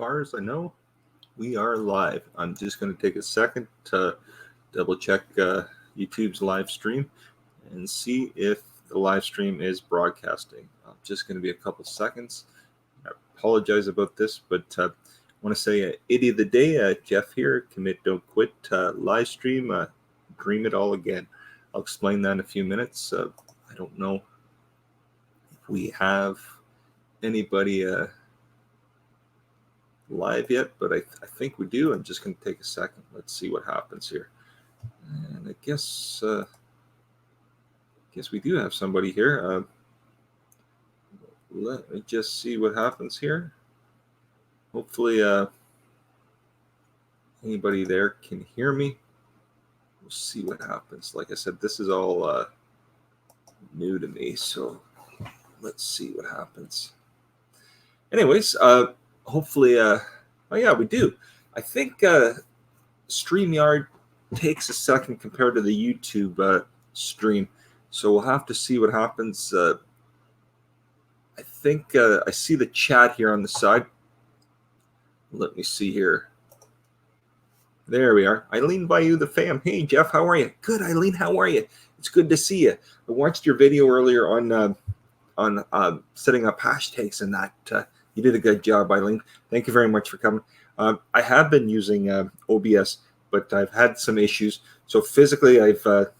far as I know, we are live. I'm just going to take a second to double check YouTube's live stream and see if the live stream is broadcasting. Just going to be a couple seconds. I apologize about this, but I want to say idiot of the day, Jeff here, commit, don't quit, live stream, dream it all again. I'll explain that in a few minutes. I don't know if we have anybody live yet, but I think we do. I'm just going to take a second. Let's see what happens here. And I guess we do have somebody here. Let me just see what happens here. Hopefully anybody there can hear me. We'll see what happens. Like I said, this is all new to me, so let's see what happens. Anyways, hopefully, oh yeah, we do. I think StreamYard takes a second compared to the YouTube stream, so we'll have to see what happens. I think I see the chat here on the side. Let me see here. There we are. Eileen Bayou, the fam. Hey, Jeff, how are you? Good, Eileen, how are you? It's good to see you. I watched your video earlier on setting up hashtags and that. You did a good job, Eileen. Thank you very much for coming. I have been using OBS, but I've had some issues. So physically, I've, for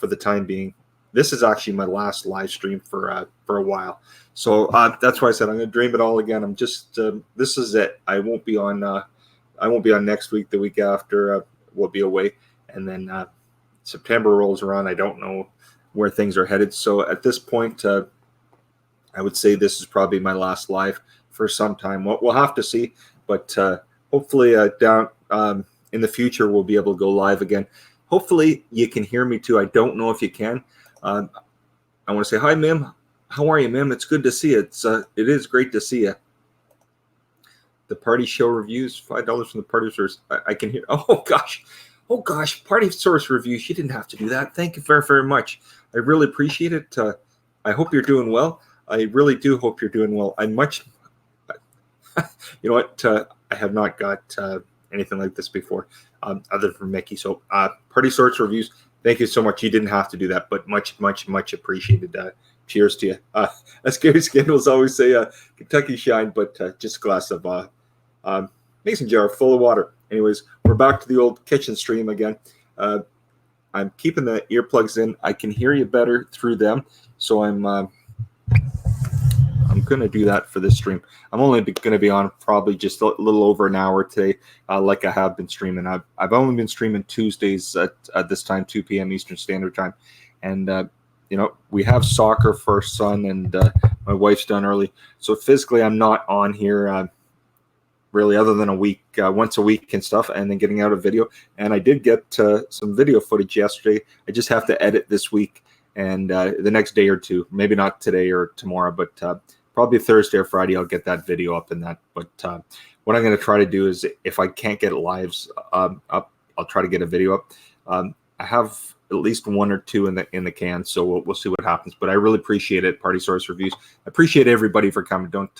the time being, this is actually my last live stream for a while. So that's why I said I'm going to dream it all again. I'm just, this is it. I won't be on next week. The week after, we'll be away. And then September rolls around. I don't know where things are headed. So at this point, I would say this is probably my last live for some time. We'll have to see, but hopefully down in the future we'll be able to go live again. Hopefully you can hear me too. I don't know if you can. I want to say hi, Mim. How are you, Mim? It's good to see you. It is great to see you. The party show reviews, $5 from the party source. I can hear. Oh gosh, party source reviews. You didn't have to do that. Thank you very, very much. I really appreciate it. I hope you're doing well. I really do hope you're doing well. I'm much, you know what? I have not got anything like this before, other than Mickey. So, party source reviews. Thank you so much. You didn't have to do that, but much, much, much appreciated. Cheers to you. As Gary Skindles always say, Kentucky shine, but just a glass of mason jar full of water. Anyways, we're back to the old kitchen stream again. I'm keeping the earplugs in. I can hear you better through them, so I'm going to do that for this stream. I'm only going to be on probably just a little over an hour today, like I have been streaming. I've only been streaming Tuesdays at this time, 2 p.m. Eastern Standard Time. And, we have soccer for our son, and my wife's done early. So physically, I'm not on here really other than a week, once a week and stuff, and then getting out a video. And I did get some video footage yesterday. I just have to edit this week and the next day or two. Maybe not today or tomorrow, but probably Thursday or Friday, I'll get that video up and that. But what I'm going to try to do is, if I can't get lives up, I'll try to get a video up. I have at least one or two in the can, so we'll see what happens. But I really appreciate it, Party Source Reviews. I appreciate everybody for coming. Don't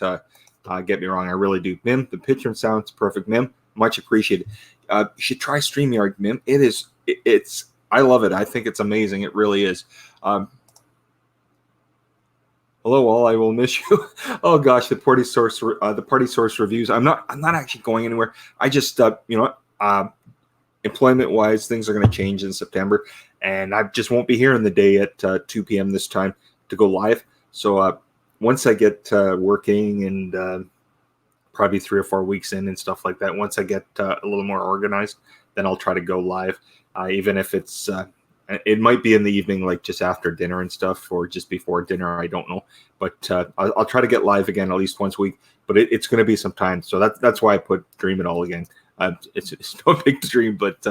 get me wrong, I really do. Mim, the picture and sound's perfect. Mim, much appreciated. You should try StreamYard, Mim. It's I love it. I think it's amazing. It really is. Hello, all. I will miss you. Oh gosh, the party source reviews. I'm not actually going anywhere. I just employment wise, things are going to change in September, and I just won't be here in the day at 2 p.m. this time to go live. So once I get working and probably 3 or 4 weeks in and stuff like that, once I get a little more organized, then I'll try to go live. Even if it's it might be in the evening, like just after dinner and stuff, or just before dinner. I don't know, but I'll try to get live again at least once a week. But it's going to be some time, so that's why I put Dream It All again. It's no big dream, but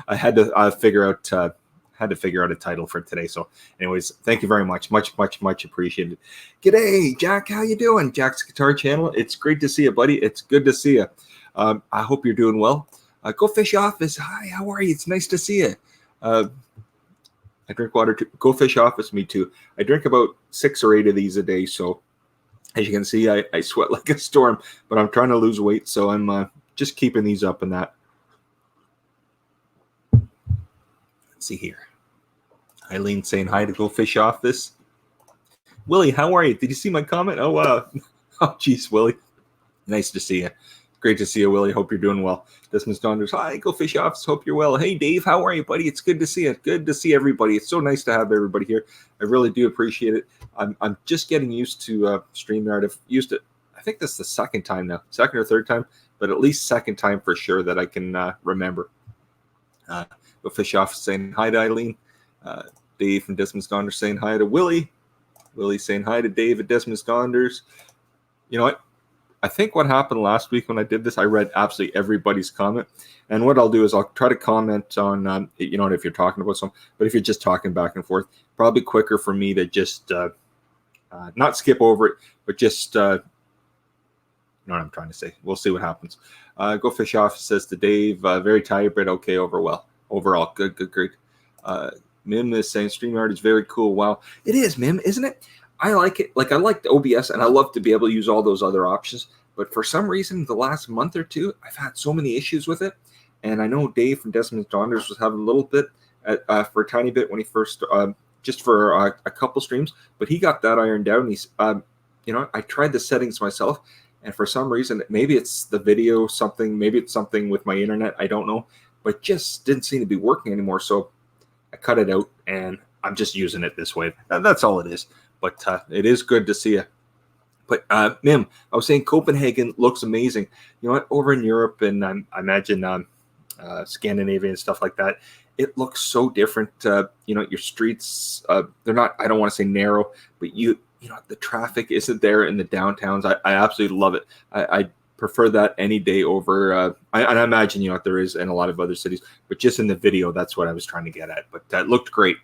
I had to figure out a title for today. So, anyways, thank you very much, much appreciated. G'day, Jack. How you doing? Jack's Guitar Channel. It's great to see you, buddy. It's good to see you. I hope you're doing well. Go Fish Office. Hi, how are you? It's nice to see you. I drink water too. Go Fish Office, me too. I drink about 6 or 8 of these a day, so As you can see, I sweat like a storm, but I'm trying to lose weight, so I'm just keeping these up and that. Let's see here. Eileen saying hi to Go Fish Office. Willie, how are you? Did you see my comment? Oh, wow. Oh, geez, Willie. Nice to see you. Great to see you, Willie. Hope you're doing well. Desmond Donders. Hi, Go Fish Office. Hope you're well. Hey, Dave. How are you, buddy? It's good to see you. Good to see everybody. It's so nice to have everybody here. I really do appreciate it. I'm just getting used to StreamYard. I've used it. I think this is the second time now. Second or third time, but at least second time for sure that I can remember. Go Fish Office saying hi to Eileen. Dave from Desmond Donders saying hi to Willie. Willie saying hi to Dave at Desmond Donders. You know what? I think what happened last week when I did this, I read absolutely everybody's comment. And what I'll do is I'll try to comment on, you know, if you're talking about something, but if you're just talking back and forth, probably quicker for me to just not skip over it, but just, you know what I'm trying to say. We'll see what happens. Go Fish Off says to Dave, very tired, but okay overall. Good, great. Mim is saying StreamYard is very cool. Wow. It is, Mim, isn't it? I like it. Like, I like the OBS, and I love to be able to use all those other options. But for some reason, the last month or two, I've had so many issues with it. And I know Dave from Desmond Donders was having a little bit for a tiny bit when he first, just for a couple streams. But he got that ironed out. And he's, you know, I tried the settings myself. And for some reason, maybe it's the video something, maybe it's something with my internet. I don't know. But just didn't seem to be working anymore. So I cut it out, and I'm just using it this way. That's all it is. But it is good to see you. But Mim, I was saying Copenhagen looks amazing. You know what? Over in Europe and I imagine Scandinavia and stuff like that, it looks so different. You know, your streets, they're not, I don't want to say narrow, but you know, the traffic isn't there in the downtowns. I absolutely love it. I prefer that any day over, and I imagine, you know, there is in a lot of other cities, but just in the video, that's what I was trying to get at. But that looked great.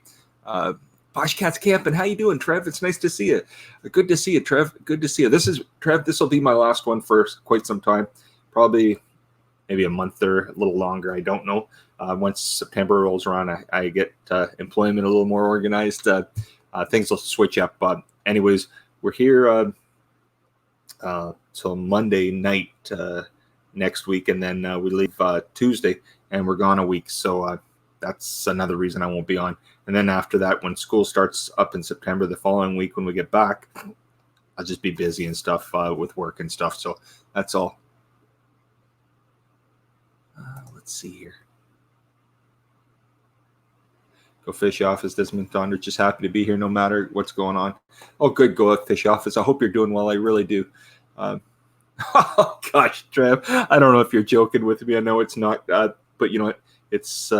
Poshcats Camping, how you doing, Trev? It's nice to see you. Good to see you, Trev. Good to see you. This is Trev. This will be my last one for quite some time, probably maybe a month or a little longer. I don't know. Once September rolls around, I get employment a little more organized. Things will switch up. Anyways, we're here till Monday night next week, and then we leave Tuesday, and we're gone a week. So that's another reason I won't be on. And then after that, when school starts up in September, the following week when we get back, I'll just be busy and stuff with work and stuff. So that's all. Let's see here. Go Fish Office, Desmond Thunder. Just happy to be here no matter what's going on. Oh, good. Go Fish Office. I hope you're doing well. I really do. Oh, gosh, Trev. I don't know if you're joking with me. I know it's not. But you know what? It's...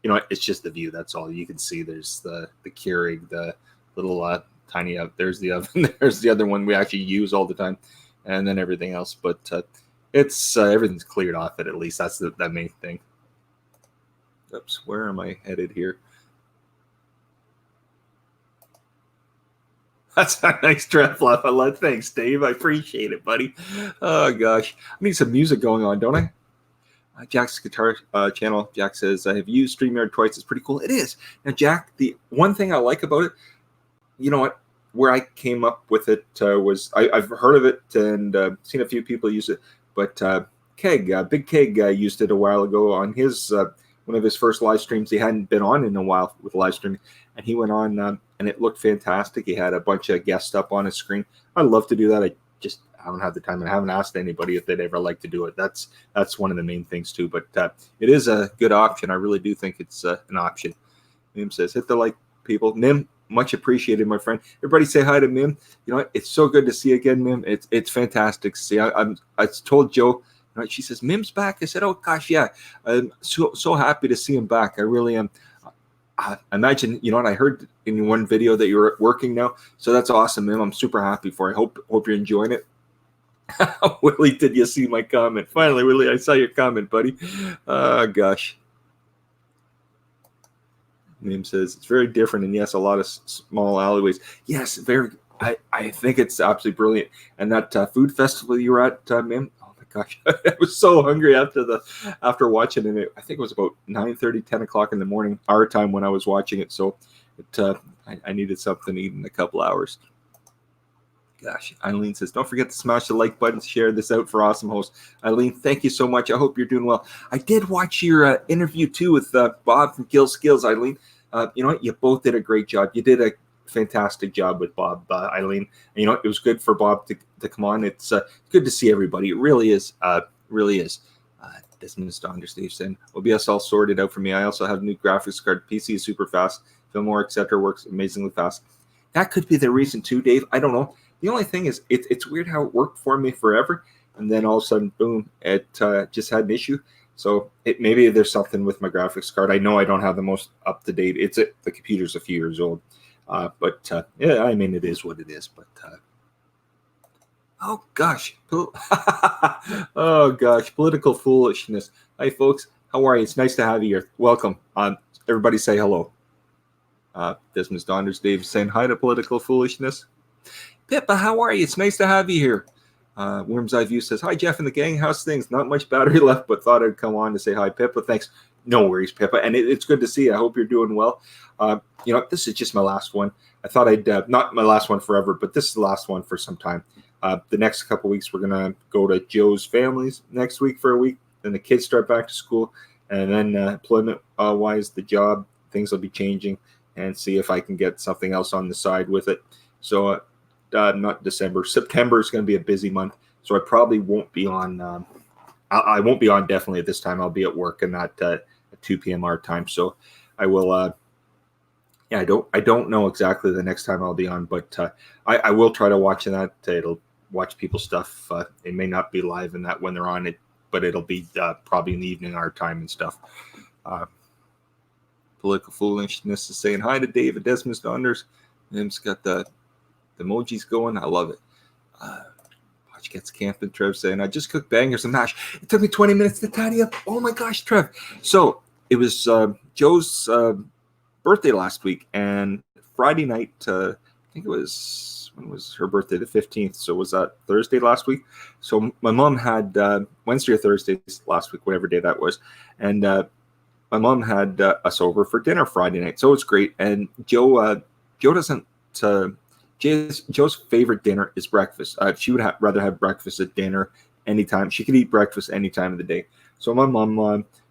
you know, it's just the view. That's all you can see. There's the Keurig, the little tiny there's the oven. There's the other one we actually use all the time, and then everything else. But it's everything's cleared off it. At least that's the main thing. Oops, where am I headed here? That's a nice draft laugh. I love. Thanks, Dave. I appreciate it, buddy. Oh gosh, I need some music going on, don't I? Jack's guitar channel. Jack says, I have used StreamYard twice. It's pretty cool. It is. Now, Jack, the one thing I like about it, you know what, where I came up with it was I've heard of it and seen a few people use it, but Big Keg used it a while ago on his one of his first live streams. He hadn't been on in a while with live streaming, and he went on and it looked fantastic. He had a bunch of guests up on his screen. I'd love to do that. I don't have the time, and I haven't asked anybody if they'd ever like to do it. That's one of the main things too. But it is a good option. I really do think it's an option. Mim says, hit the like, people. Mim, much appreciated, my friend. Everybody say hi to Mim. You know what? It's so good to see you again, Mim. It's fantastic to see. I told Joe, you know, she says, Mim's back. I said, oh gosh, yeah. I'm so happy to see him back. I really am. I imagine, you know, and I heard in one video that you're working now. So that's awesome, Mim. I'm super happy for you. Hope you're enjoying it. Willie, did you see my comment? Finally, Willie, I saw your comment, buddy. Oh, gosh. Mim says, it's very different, and yes, a lot of small alleyways. Yes, very. I think it's absolutely brilliant. And that food festival you were at, Mim, oh my gosh, I was so hungry after watching it. I think it was about 9:30, 10 o'clock in the morning, our time when I was watching it. So I needed something to eat in a couple hours. Gosh, Eileen says, don't forget to smash the like button, share this out for awesome host. Eileen, thank you so much. I hope you're doing well. I did watch your interview too with Bob from Gill Skills, Eileen. You know what? You both did a great job. You did a fantastic job with Bob, Eileen. And, you know, it was good for Bob to come on. It's good to see everybody. It really is. Really is. Desmond Donders, Steve saying, OBS all sorted out for me. I also have a new graphics card. PC is super fast. Fillmore, etc. works amazingly fast. That could be the reason too, Dave. I don't know. The only thing is, it's weird how it worked for me forever, and then all of a sudden, boom, it just had an issue. So maybe there's something with my graphics card. I know I don't have the most up-to-date. The computer's a few years old. But yeah, I mean, it is what it is. But oh gosh, oh gosh, political foolishness. Hi folks, how are you? It's nice to have you here. Welcome. Everybody say hello. Desmond Donders, Dave saying hi to political foolishness. Pippa, how are you? It's nice to have you here. Worm's Eye View says, hi, Jeff and the gang. How's things? Not much battery left, but thought I'd come on to say hi, Pippa. Thanks. No worries, Pippa. And it's good to see you. I hope you're doing well. You know, this is just my last one. I thought I'd, not my last one forever, but this is the last one for some time. The next couple weeks, we're going to go to Joe's family's next week for a week. Then the kids start back to school. And then employment-wise, the job, things will be changing. And see if I can get something else on the side with it. So, not December. September is going to be a busy month, so I probably won't be on. I won't be on definitely at this time. I'll be at work and not at 2 p.m. our time. So I will. Yeah, I don't know exactly the next time I'll be on, but I will try to watch that. It'll watch people's stuff. It may not be live in that when they're on it, but it'll be probably in the evening our time and stuff. Political foolishness is saying hi to David Desmond Donders. Him's got the emojis going. I love it. Poshcats Camping Trev saying, I just cooked bangers and mash. It took me 20 minutes to tidy up. Oh my gosh, Trev. So it was Joe's birthday last week, and Friday night, I think it was, when was her birthday? The 15th. So was that Thursday last week? So my mom had Wednesday or Thursday last week, whatever day that was. And my mom had us over for dinner Friday night. So it's great. And Joe doesn't, Joe's favorite dinner is breakfast. She would rather have breakfast at dinner anytime. She could eat breakfast any time of the day. So my mom,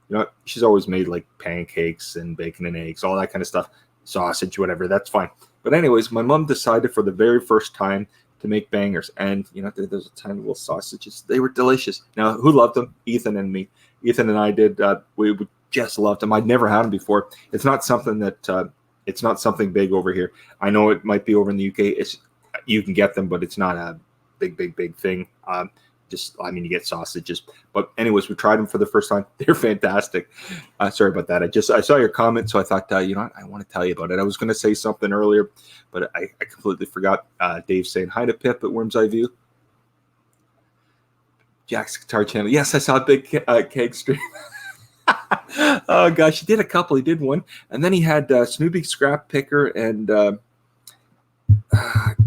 you know, she's always made like pancakes and bacon and eggs, all that kind of stuff, sausage, whatever. That's fine. But anyways, my mom decided for the very first time to make bangers. And, you know, there's a tiny little sausages. They were delicious. Now, who loved them? Ethan and me. Ethan and I did. We just loved them. I'd never had them before. It's not something that it's not something big over here. I know it might be over in the UK. You can get them, but it's not a big thing. I mean, you get sausages. But anyways, we tried them for the first time. They're fantastic. Sorry about that. I saw your comment, so I thought, you know what? I want to tell you about it. I was going to say something earlier, but I completely forgot. Dave saying hi to Pip at Worm's Eye View. Jack's Guitar Channel. Yes, I saw a big keg stream. Oh gosh, he did a couple. He did one, and then he had Snoopy Scrap Picker, and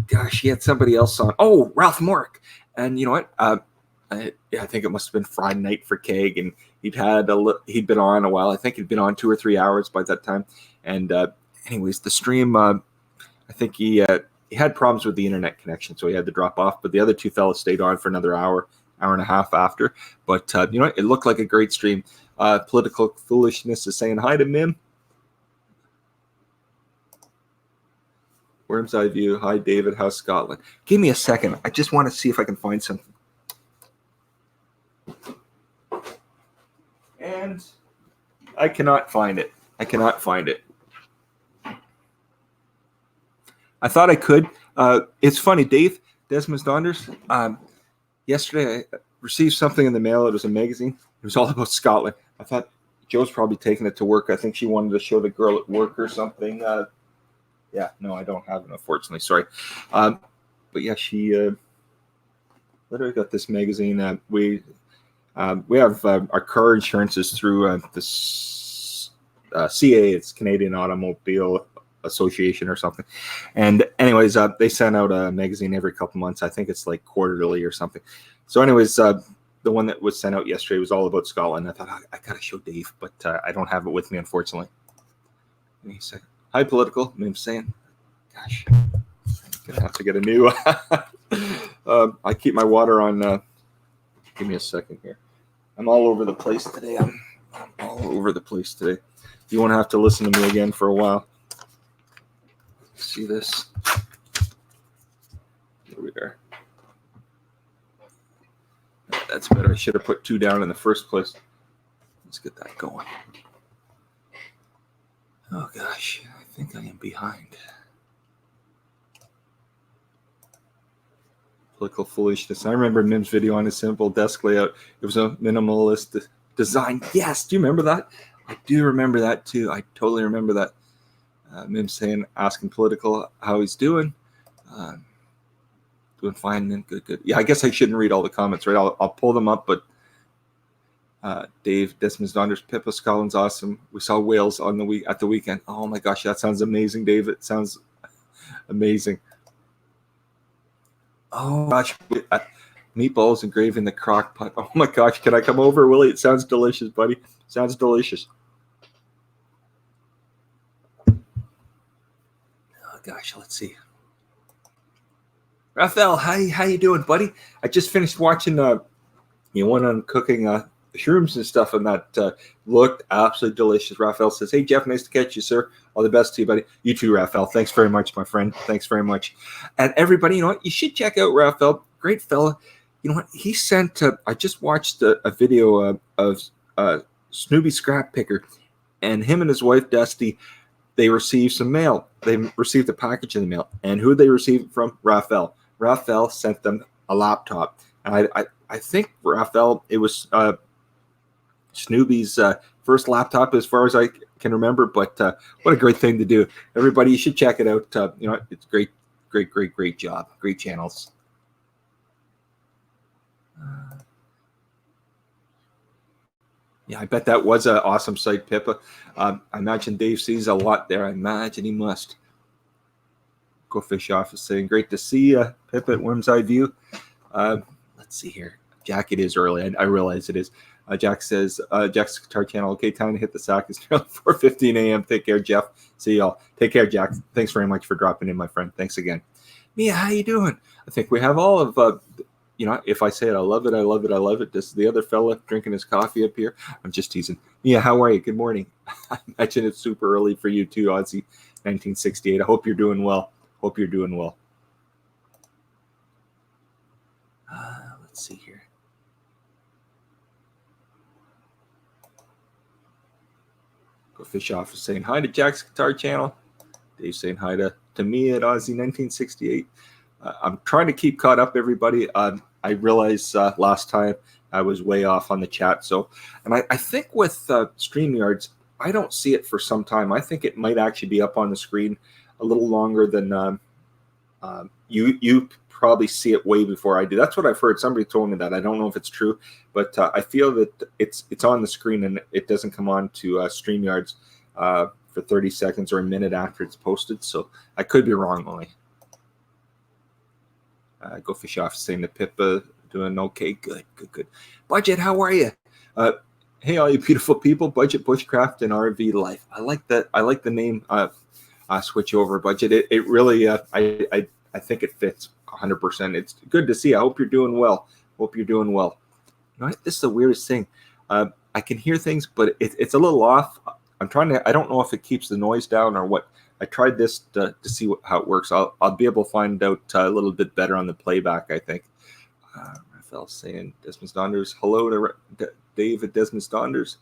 gosh, he had somebody else on. Oh, Ralph Mork. And you know what? I think it must have been Friday night for keg, and he'd been on a while. I think he'd been on 2 or 3 hours by that time. And anyways, the stream, I think he had problems with the internet connection, so he had to drop off. But the other two fellas stayed on for another hour and a half after. But you know what? It looked like a great stream. Political foolishness is saying hi to Mim. Worm's Eye View. Hi, David. How's Scotland? Give me a second. I just want to see if I can find something. And I cannot find it. I thought I could. It's funny, Dave, Desmond Donders. Yesterday, I received something in the mail. It was a magazine. It was all about Scotland. I thought Joe's probably taking it to work. I think she wanted to show the girl at work or something. Yeah, no, I don't have it, unfortunately. Sorry. But yeah, she literally got this magazine. We have our car insurance is through this CA. It's Canadian Automobile Association or something. And anyways, they send out a magazine every couple months. I think it's like quarterly or something. So anyways, the one that was sent out yesterday was all about Scotland. I thought, I got to show Dave, but I don't have it with me, unfortunately. Give me a second. Hi, political. I'm saying, gosh. Gonna have to get a new. I keep my water on. Give me a second here. I'm all over the place today. I'm all over the place today. You won't have to listen to me again for a while. See this? Here we are. That's better. I should have put 2 down in the first place. Let's get that going. Oh gosh, I think I am behind. Political foolishness. I remember Mim's video on his simple desk layout. It was a minimalist design. Yes, do you remember that? I do remember that too. I totally remember that. Mim saying, asking Political how he's doing. Doing fine, man. Good. Yeah, I guess I shouldn't read all the comments, right? I'll pull them up, but Dave, Desmond's Donders, Pippa, Scotland's awesome. We saw whales on at the weekend. Oh my gosh, that sounds amazing, Dave. It sounds amazing. Oh gosh, meatballs and gravy in the crock pot. Oh my gosh, can I come over, Willie? It sounds delicious, buddy. Sounds delicious. Oh gosh, let's see. Rafal, how you doing, buddy? I just finished watching one on cooking shrooms and stuff, and that looked absolutely delicious. Rafal says, "Hey Jeff, nice to catch you, sir. All the best to you, buddy." You too, Rafal. Thanks very much, my friend. Thanks very much. And everybody, you know what? You should check out Rafal. Great fella. You know what? He sent. I just watched a video of Snoopy Scrap Picker, and him and his wife Dusty. They received some mail. They received a package in the mail, and who they received it from? Rafal. Rafal sent them a laptop, and I think Rafal, it was Snoopy's first laptop as far as I can remember, but what a great thing to do. Everybody, you should check it out. You know, it's great job. Great channels. Yeah, I bet that was an awesome site, Pippa. I imagine Dave sees a lot there. I imagine he must. Go Fish Off is saying, great to see you, Pippa, at Worm's Eye View. Let's see here. Jack, it is early. I realize it is. Jack says, Jack's Guitar Channel, okay, time to hit the sack. It's 4:15 a.m. Take care, Jeff. See y'all. Take care, Jack. Thanks very much for dropping in, my friend. Thanks again. Mia, how you doing? I think we have all of, you know, if I say it, I love it, I love it, I love it. This is the other fella drinking his coffee up here. I'm just teasing. Mia, how are you? Good morning. I imagine it's super early for you too, Aussie 1968. I hope you're doing well. Hope you're doing well. Let's see here. Go Fish Off is saying hi to Jack's Guitar Channel. Dave saying hi to me at Aussie 1968. I'm trying to keep caught up, everybody. I realized last time I was way off on the chat. So, and I think with StreamYards, I don't see it for some time. I think it might actually be up on the screen a little longer than you probably see it way before I do. That's what I've heard. Somebody told me that. I don't know if it's true, but I feel that it's on the screen and it doesn't come on to StreamYards for 30 seconds or a minute after it's posted. So I could be wrong, only. Go Fish Off saying that Pippa doing okay. Good. Budget, how are you? Hey, all you beautiful people. Budget, Bush Kraft RV Life. I like that. I like the name. Switch over, Budget. It really. I think it fits 100%. It's good to see. I hope you're doing well. Hope you're doing well. You know what? This is the weirdest thing. I can hear things, but it's a little off. I'm trying to. I don't know if it keeps the noise down or what. I tried this to see how it works. I'll be able to find out a little bit better on the playback, I think. Rafal saying Desmond's Donders. Hello to Dave at Desmond's Donders.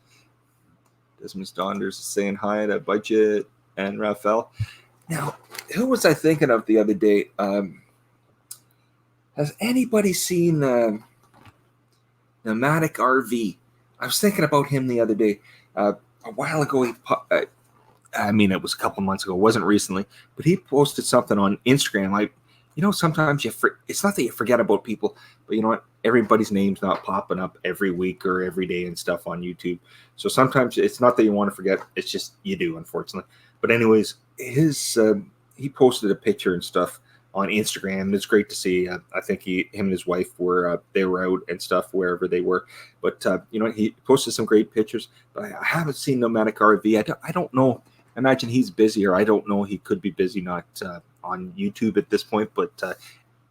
Desmond's Donders is saying hi to Budget and Rafal. Now, who was I thinking of the other day? Has anybody seen Nomadic RV? I was thinking about him the other day. A while ago, it was a couple months ago. It wasn't recently, but he posted something on Instagram. Sometimes it's not that you forget about people, but you know what? Everybody's name's not popping up every week or every day and stuff on YouTube. So sometimes it's not that you want to forget. It's just you do, unfortunately. But anyways, he posted a picture and stuff on Instagram. It's great to see. I think him and his wife were out and stuff wherever they were. But he posted some great pictures. But I haven't seen Nomadic RV. I don't know. Imagine he's busy, or I don't know. He could be busy, not on YouTube at this point, but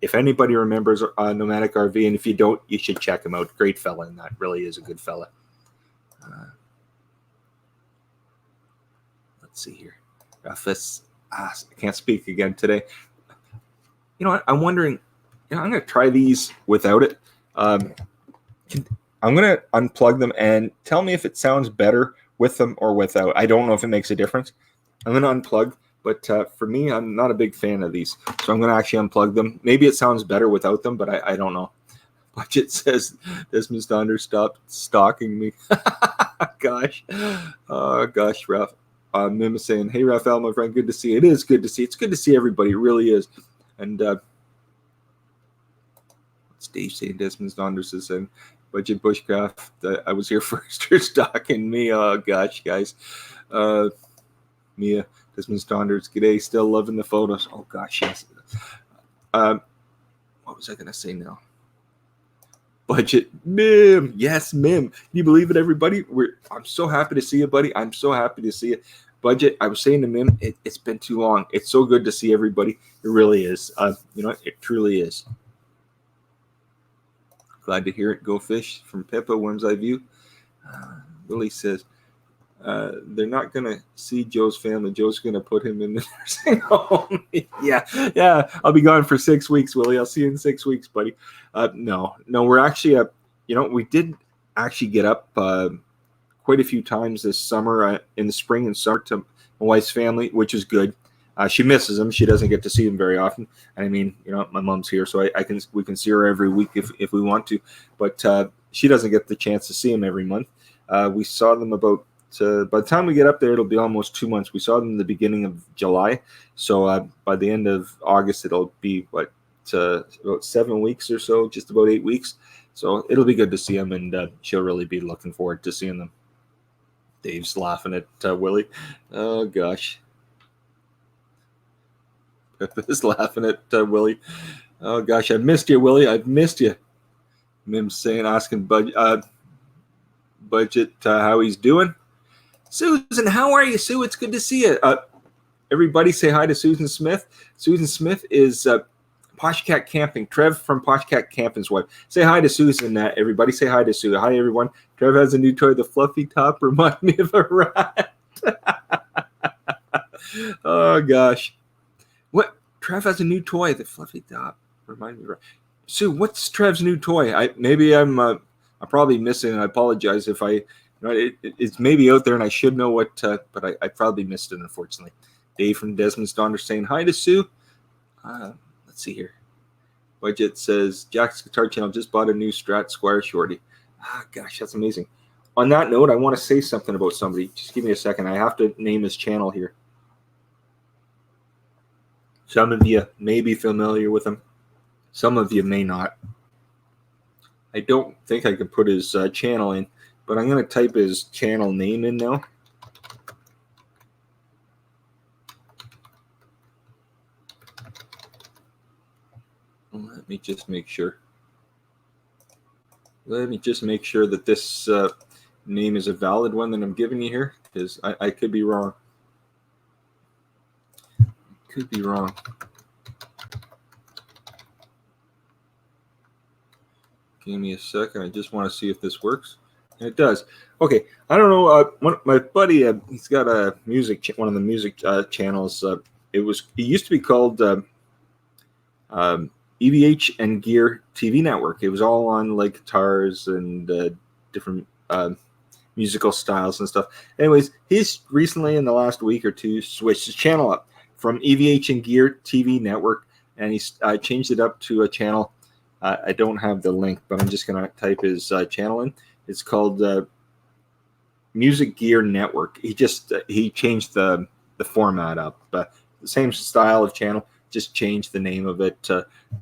if anybody remembers Nomadic RV, and if you don't, you should check him out. Great fella, and that really is a good fella. Let's see here. I can't speak again today. You know what? I'm wondering, I'm going to try these without it. I'm going to unplug them and tell me if it sounds better with them or without. I don't know if it makes a difference. I'm going to unplug, but for me, I'm not a big fan of these. So I'm going to actually unplug them. Maybe it sounds better without them, but I don't know. Budget says, Desmond Donders, stop stalking me. Gosh. Oh, gosh, Raf. Mim is saying, hey, Rafal, my friend, good to see you. It is good to see you. It's good to see everybody. It really is. And it's Dave saying, Desmond Donders is saying, Budget Bush Kraft, I was here first. You're stalking me. Oh, gosh, guys. Mia, Desmond Donders, g'day. Still loving the photos. Oh, gosh, yes. What was I going to say now? Budget, Mim. Yes, Mim. Can you believe it, everybody? I'm so happy to see you, buddy. I'm so happy to see you. Budget, I was saying to Mim, it's been too long. It's so good to see everybody. It really is. You know, it truly is. Glad to hear it. Go fish from Pippa, Worm's Eye View. Willie says, they're not going to see Joe's family. Joe's going to put him in the nursing home. Yeah. I'll be gone for 6 weeks, Willie. I'll see you in 6 weeks, buddy. No, we're actually, we did actually get up quite a few times this summer, in the spring and summer, to my wife's family, which is good. She misses them. She doesn't get to see them very often. And I mean, my mom's here, so we can see her every week if we want to. But she doesn't get the chance to see them every month. We saw them about, by the time we get up there, it'll be almost 2 months. We saw them in the beginning of July. So by the end of August, it'll be, about 7 weeks or so, just about 8 weeks. So it'll be good to see them, and she'll really be looking forward to seeing them. Dave's laughing at Willie. Oh, gosh. Pippa's laughing at Willie. Oh, gosh, I've missed you, Willie. I've missed you. Mim's saying, asking Budget how he's doing. Susan, how are you, Sue? It's good to see you. Everybody say hi to Susan Smith. Susan Smith is Poshcat Camping. Trev from Poshcat Camping's wife. Say hi to Susan. Everybody say hi to Sue. Hi, everyone. Trev has a new toy. The fluffy top reminds me of a rat. Oh, gosh. What? Trev has a new toy. The fluffy top reminds me of a rat. Sue, what's Trev's new toy? I'm probably missing it. I apologize if it's maybe out there and I should know what, but I probably missed it, unfortunately. Dave from Desmond's Donders saying hi to Sue. Let's see here. Budget says, Jack's Guitar Channel just bought a new Strat Squire shorty. Gosh, that's amazing. On that note, I want to say something about somebody. Just give me a second. I have to name his channel here. Some of you may be familiar with him. Some of you may not. I don't think I can put his channel in, but I'm going to type his channel name in now. Let me just make sure. Let me just make sure that this name is a valid one that I'm giving you here, because I could be wrong. Could be wrong. Give me a second. I just want to see if this works. And it does. Okay. I don't know. My buddy, he's got a music, one of the music channels. It used to be called EVH and Gear TV Network. It was all on like guitars and different musical styles and stuff. Anyways, he's recently in the last week or two switched his channel up from EVH and Gear TV Network, and he's changed it up to a channel. I don't have the link, but I'm just going to type his channel in. It's called Music Gear Network. He changed the format up. The same style of channel, just changed the name of it.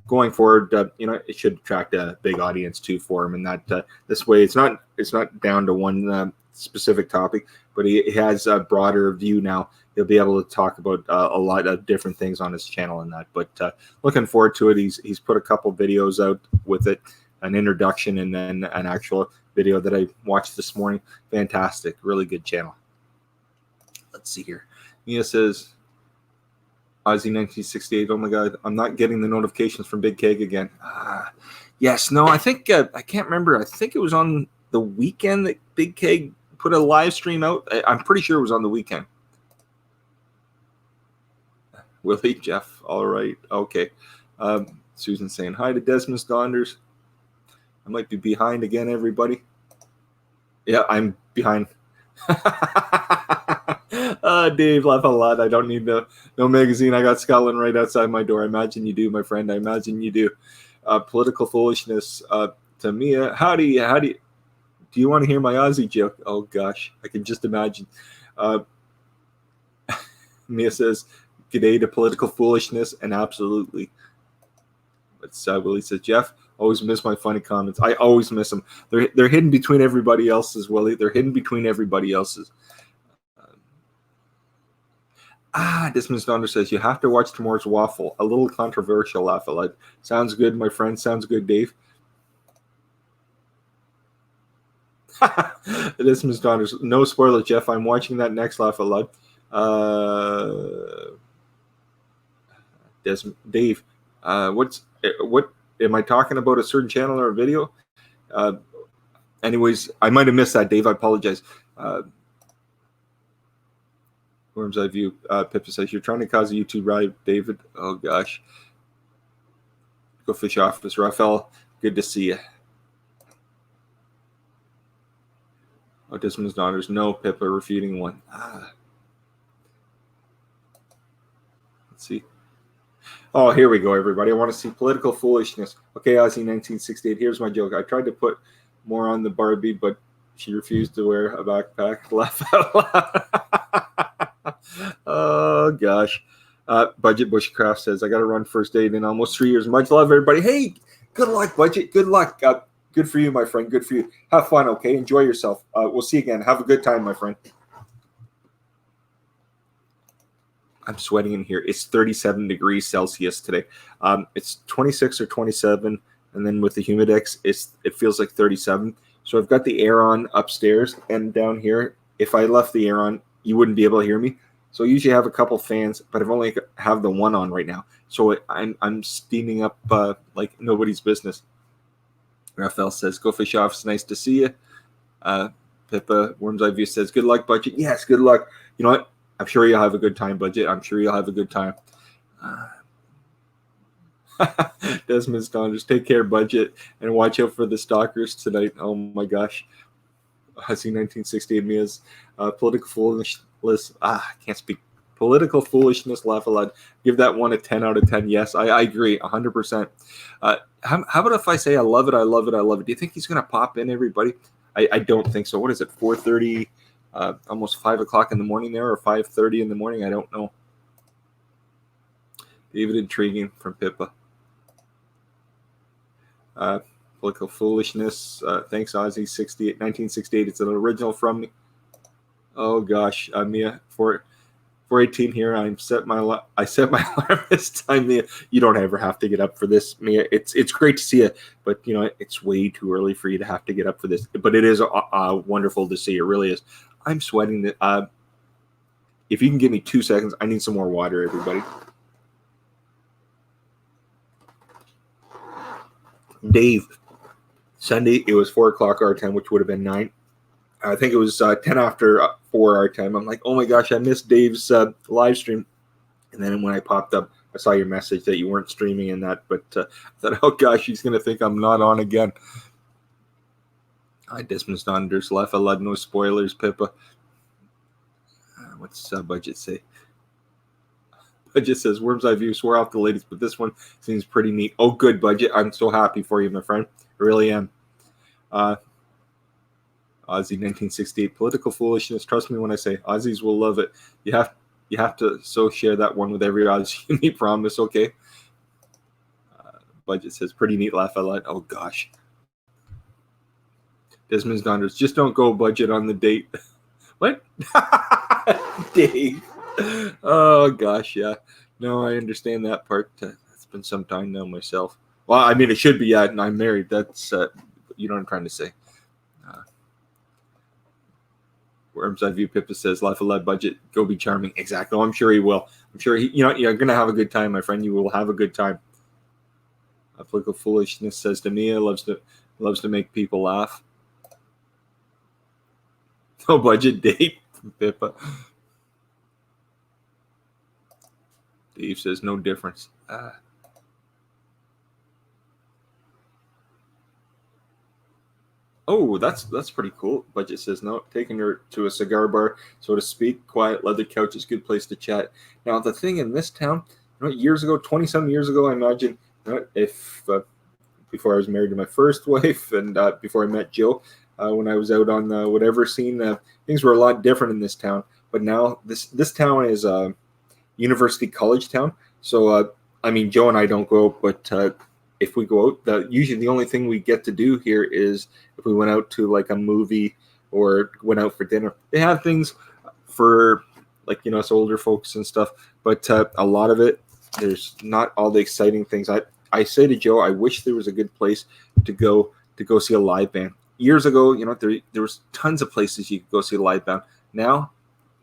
Going forward, it should attract a big audience too for him. And that this way, it's not down to one specific topic, but he has a broader view now. He'll be able to talk about a lot of different things on his channel and that. But looking forward to it. He's put a couple videos out with it, an introduction, and then an actual video that I watched this morning. Fantastic, really good channel. Let's see here. Mia says, Ozzy 1968. Oh my God, I'm not getting the notifications from Big Keg again. Yes, no, I think I can't remember. I think it was on the weekend that Big Keg put a live stream out. I'm pretty sure it was on the weekend. Willie, Jeff, all right, okay. Susan saying hi to Desmond's Donders. I might be behind again, everybody. Yeah, I'm behind. Dave, laugh a lot. I don't need no magazine. I got Scotland right outside my door. I imagine you do, my friend. I imagine you do. Political foolishness. To Mia, do you want to hear my Aussie joke? Oh gosh, I can just imagine. Mia says, "G'day to political foolishness," and absolutely. But Willie says, "Jeff, always miss my funny comments." I always miss them. They're hidden between everybody else's, Willie. They're hidden between everybody else's. Desmond Donder says, "You have to watch tomorrow's waffle." A little controversial, laugh aloud. Sounds good, my friend. Sounds good, Dave. Desmond Donder, no spoiler, Jeff. I'm watching that next, laugh aloud. Dave, what am I talking about? A certain channel or a video? Anyways, I might have missed that, Dave. I apologize. Worm's Eye View. Pippa says, "You're trying to cause a YouTube riot, David." Oh gosh. Go fish office. Rafal, good to see you. Oh, Desmond's Daughters. No, Pippa refuting one. Let's see. Oh, here we go, everybody. I want to see political foolishness. Okay, Aussie 1968. Here's my joke. I tried to put more on the Barbie, but she refused to wear a backpack. Laugh out loud. Oh, gosh. Budget Bush Kraft says, "I got to run first aid in almost 3 years. Much love, everybody." Hey, good luck, Budget. Good luck. Good for you, my friend. Good for you. Have fun, okay? Enjoy yourself. We'll see you again. Have a good time, my friend. I'm sweating in here. It's 37 degrees Celsius today. It's 26 or 27, and then with the Humidex, it feels like 37. So I've got the air on upstairs, and down here, if I left the air on, you wouldn't be able to hear me. So I usually have a couple fans, but I've only have the one on right now. So I'm steaming up like nobody's business. Rafal says, "Go fish off. It's nice to see you." Pippa, Worm's Eye View says, "Good luck, Budget." Yes, good luck. You know what? I'm sure you'll have a good time, Budget. I'm sure you'll have a good time. Desmond's gone. Just take care, Budget, and watch out for the stalkers tonight. Oh my gosh. I see 1968 Mia's political foolishness. I can't speak. Political foolishness, laugh aloud. Give that one a 10 out of 10. Yes, I agree, 100%. How about if I say I love it, I love it, I love it? Do you think he's going to pop in, everybody? I don't think so. What is it, 4:30, almost 5 o'clock in the morning there, or 5:30 in the morning? I don't know. David Intriguing from Pippa. Political foolishness. Thanks, Ozzy 1968. It's an original from me. Oh gosh, Mia, 4:18 here. I set my alarm this time, Mia. You don't ever have to get up for this, Mia. It's great to see you, but you know it's way too early for you to have to get up for this. But it is wonderful to see. It really is. I'm sweating. If you can give me 2 seconds, I need some more water, everybody. Dave, Sunday, it was 4 o'clock our time, which would have been 9. I think it was 10 after 4 our time. I'm like, oh my gosh, I missed Dave's live stream. And then when I popped up, I saw your message that you weren't streaming in that. But I thought, oh gosh, he's going to think I'm not on again. Hi, Desmond Donders. Laugh a lot, no spoilers, Pippa. What's Budget say? Budget says, Worm's Eye View, swear off the ladies, but this one seems pretty neat. Oh, good, Budget. I'm so happy for you, my friend. I really am. Aussie 1968, political foolishness. Trust me when I say Aussies will love it. You have to so share that one with every Aussie you meet, promise, okay? Budget says, pretty neat, laugh a lot. Oh, gosh. Desmond's Donders, just don't go, Budget, on the date. What? Dave. Oh, gosh, yeah. No, I understand that part. It's been some time now myself. Well, I mean, it should be, and I'm married. That's, you know what I'm trying to say. Worm's Eye View. Pippa says, life of lead budget, go be charming. Exactly. Oh, I'm sure he will. I'm sure you're going to have a good time, my friend. You will have a good time. Political Foolishness says, Mia loves to make people laugh. No budget date from Pippa. Dave says, no difference. Oh, that's pretty cool. Budget says, no, taking her to a cigar bar, so to speak. Quiet leather couch is a good place to chat. Now, the thing in this town, years ago, 20-some years ago, I imagine, if before I was married to my first wife and before I met Jill, when I was out on the whatever scene, things were a lot different in this town. But now this town is a university college town. So, Joe and I don't go out, but if we go out, usually the only thing we get to do here is if we went out to like a movie or went out for dinner. They have things for like, us older folks and stuff, but a lot of it, there's not all the exciting things. I say to Joe, I wish there was a good place to go see a live band. Years ago, there was tons of places you could go see a live band. Now,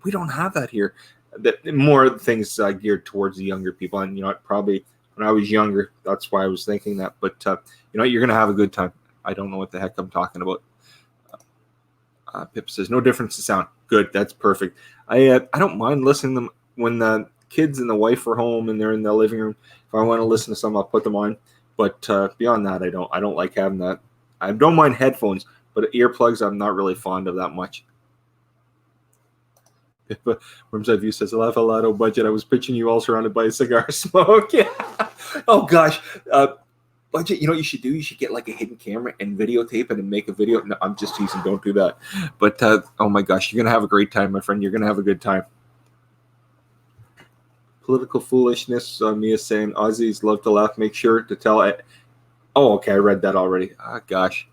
we don't have that here. More things geared towards the younger people. And, probably when I was younger, that's why I was thinking that. But, you're going to have a good time. I don't know what the heck I'm talking about. Pip says, no difference in sound. Good. That's perfect. I don't mind listening to them when the kids and the wife are home and they're in the living room. If I want to listen to something, I'll put them on. But beyond that, I don't like having that. I don't mind headphones, but earplugs, I'm not really fond of that much. Worm's Eye View says, I laugh a lot of budget. I was pitching you all surrounded by cigar smoke. Yeah. Oh, gosh. Budget, you know what you should do? You should get like a hidden camera and videotape it and make a video. No, I'm just teasing. Don't do that. But, oh, my gosh, you're going to have a great time, my friend. You're going to have a good time. Political Foolishness. Mia saying, Aussies love to laugh. Make sure to tell it. Oh, okay. I read that already. Ah, gosh.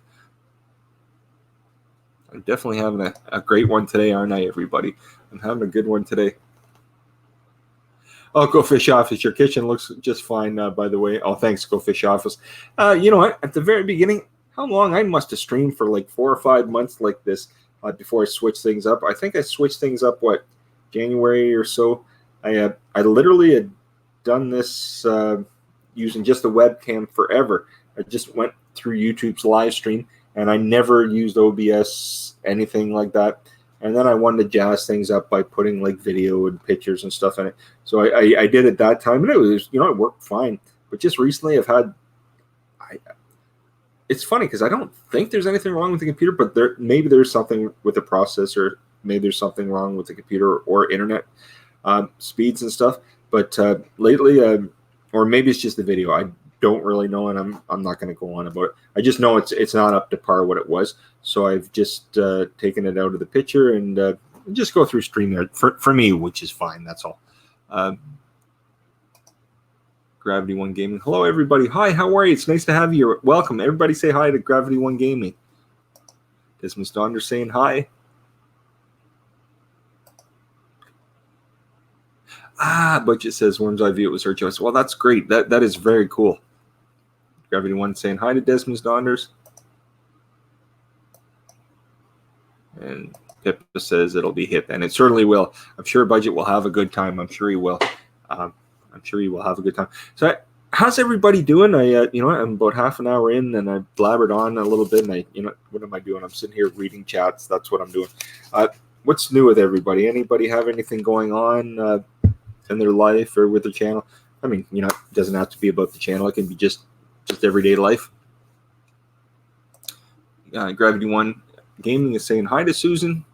I'm definitely having a great one today, aren't I, everybody? I'm having a good one today. Oh, Go Fish Office. Your kitchen looks just fine, by the way. Oh, thanks, Go Fish Office. You know what? At the very beginning, how long? I must have streamed for like 4 or 5 months like this before I switched things up. I think I switched things up, January or so. I literally had done this using just a webcam forever. I just went through YouTube's live stream, and I never used OBS, anything like that. And then I wanted to jazz things up by putting like video and pictures and stuff in it. So I did it that time, and it was, it worked fine. But just recently it's funny because I don't think there's anything wrong with the computer, but maybe there's something with the processor. Maybe there's something wrong with the computer or internet speeds and stuff. But lately, or maybe it's just the video. I don't really know, and I'm not going to go on about it. I just know it's not up to par what it was. So I've just taken it out of the picture and just go through StreamYard for me, which is fine. That's all. Gravity One Gaming. Hello, everybody. Hi, how are you? It's nice to have you. Welcome. Everybody say hi to Gravity One Gaming. Desmond Donders saying hi. Budget says Worm's Eye View. It was her choice. Well, that's great. That is very cool. Gravity One saying hi to Desmond Donders. And Pippa says it'll be hip, and it certainly will. I'm sure Budget will have a good time. I'm sure he will. I'm sure he will have a good time. So, how's everybody doing? I'm about half an hour in, and I blabbered on a little bit. And what am I doing? I'm sitting here reading chats. That's what I'm doing. What's new with everybody? Anybody have anything going on in their life or with their channel? I mean, it doesn't have to be about the channel. It can be just everyday life. Gravity One Gaming is saying hi to Susan.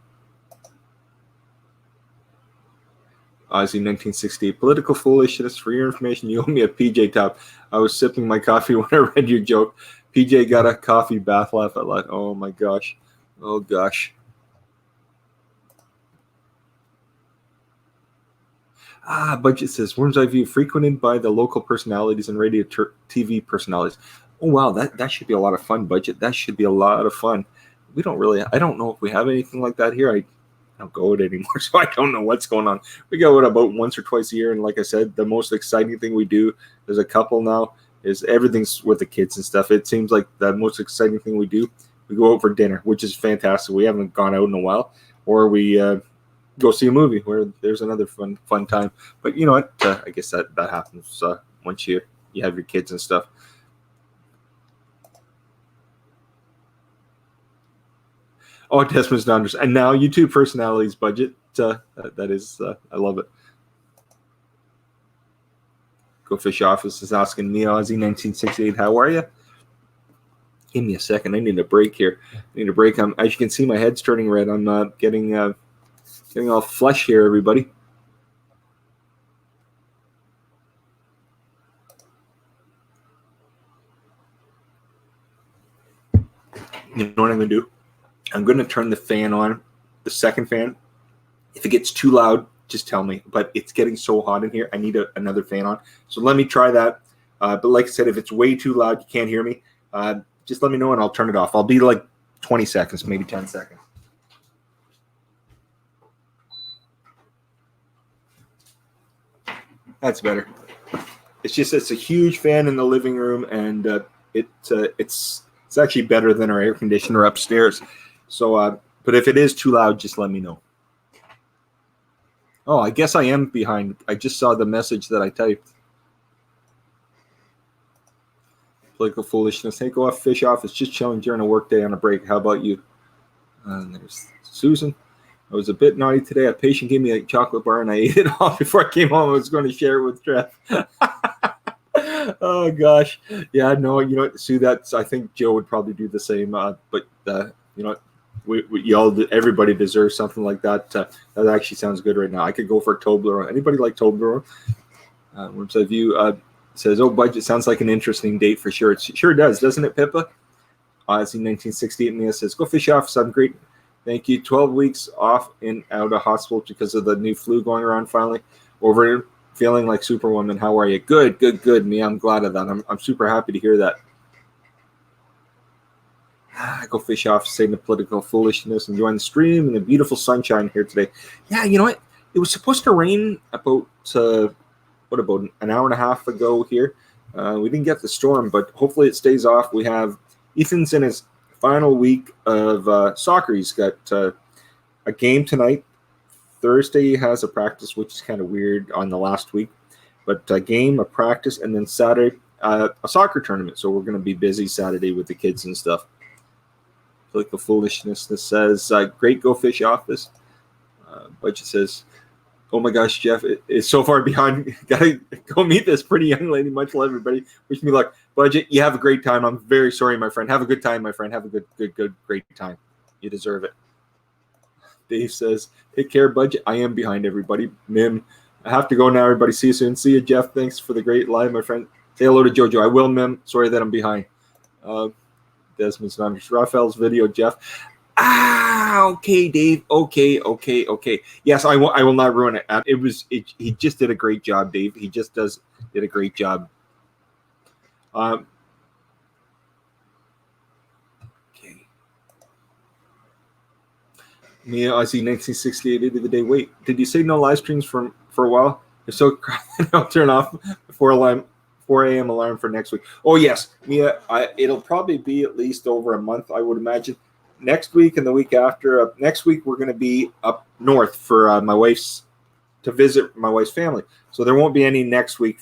Aussie 1968. Political Foolishness. For your information, you owe me a PJ top. I was sipping my coffee when I read your joke. PJ got a coffee bath laugh out loud. Oh my gosh. Oh gosh. Budget says Worm's Eye View frequented by the local personalities and radio TV personalities. Oh wow, that should be a lot of fun, Budget. That should be a lot of fun. I don't know if we have anything like that here. I don't go out anymore, so I don't know what's going on. We go out about once or twice a year, and like I said, the most exciting thing we do as a couple now is everything's with the kids and stuff. It seems like the most exciting thing we do, we go out for dinner, which is fantastic. We haven't gone out in a while, or we go see a movie where there's another fun time. But you know what? I guess that happens once you have your kids and stuff. Oh, Desmond's Donders. And now YouTube personalities budget. That is, I love it. Go Fish Office is asking me, Aussie 1968, how are you? Give me a second. I need a break here. I need a break. As you can see, my head's turning red. I'm getting all flush here, everybody. You know what I'm going to do? I'm going to turn the fan on, the second fan. If it gets too loud, just tell me. But it's getting so hot in here, I need another fan on. So let me try that. But like I said, if it's way too loud, you can't hear me, just let me know and I'll turn it off. I'll be like 20 seconds, maybe 10 seconds. That's better. It's a huge fan in the living room, and it's actually better than our air conditioner upstairs. So, but if it is too loud, just let me know. Oh, I guess I am behind. I just saw the message that I typed. Political foolishness. Hey, go off, fish off. It's just chilling during a work day on a break. How about you? And there's Susan. I was a bit naughty today. A patient gave me a chocolate bar and I ate it all before I came home. I was going to share it with Jeff. Oh gosh, yeah, no, you know, Sue. I think Joe would probably do the same. But you know, everybody deserves something like that. That actually sounds good right now. I could go for a Toblerone. Anybody like Toblerone? Website view says, "Oh, budget sounds like an interesting date for sure." It sure does, doesn't it, Pippa? Ozzy 1968 Mia says, "Go fish off, son. Great. Thank you. 12 weeks off and out of hospital because of the new flu going around finally. Over feeling like Superwoman. How are you?" Good, good, good. Me, I'm glad of that. I'm super happy to hear that. Go fish off, saying the political foolishness, enjoying the stream and the beautiful sunshine here today. Yeah, you know what? It was supposed to rain about about an hour and a half ago here. We didn't get the storm, but hopefully it stays off. We have Ethan's in his final week of soccer. He's got a game tonight. Thursday he has a practice, which is kind of weird on the last week, but a game, a practice, and then Saturday a soccer tournament. So we're going to be busy Saturday with the kids and stuff. Like the foolishness that says, "Great Go Fish Office." Budget says, "Oh my gosh, Jeff, it's so far behind. Gotta go meet this pretty young lady. Much love, everybody. Wish me luck." Budget, you have a great time. I'm very sorry, my friend. Have a good time, my friend. Have a good, great time. You deserve it. Dave says, "Take care, Budget. I am behind, everybody." Mim, I have to go now, everybody. See you soon. See you, Jeff. Thanks for the great live, my friend. Say hello to Jojo. I will, Mim. Sorry that I'm behind. Desmond's not Rafael's video, Jeff. Okay, Dave. Okay. Yes, I will not ruin it. He just did a great job, Dave. He just did a great job. Okay. Mia Aussie 1968 into the day. Wait, did you say no live streams for a while? If so, I'll turn off 4 a.m. alarm for next week. Oh yes, Mia. It'll probably be at least over a month, I would imagine. Next week and the week after. Next week we're going to be up north for to visit my wife's family. So there won't be any next week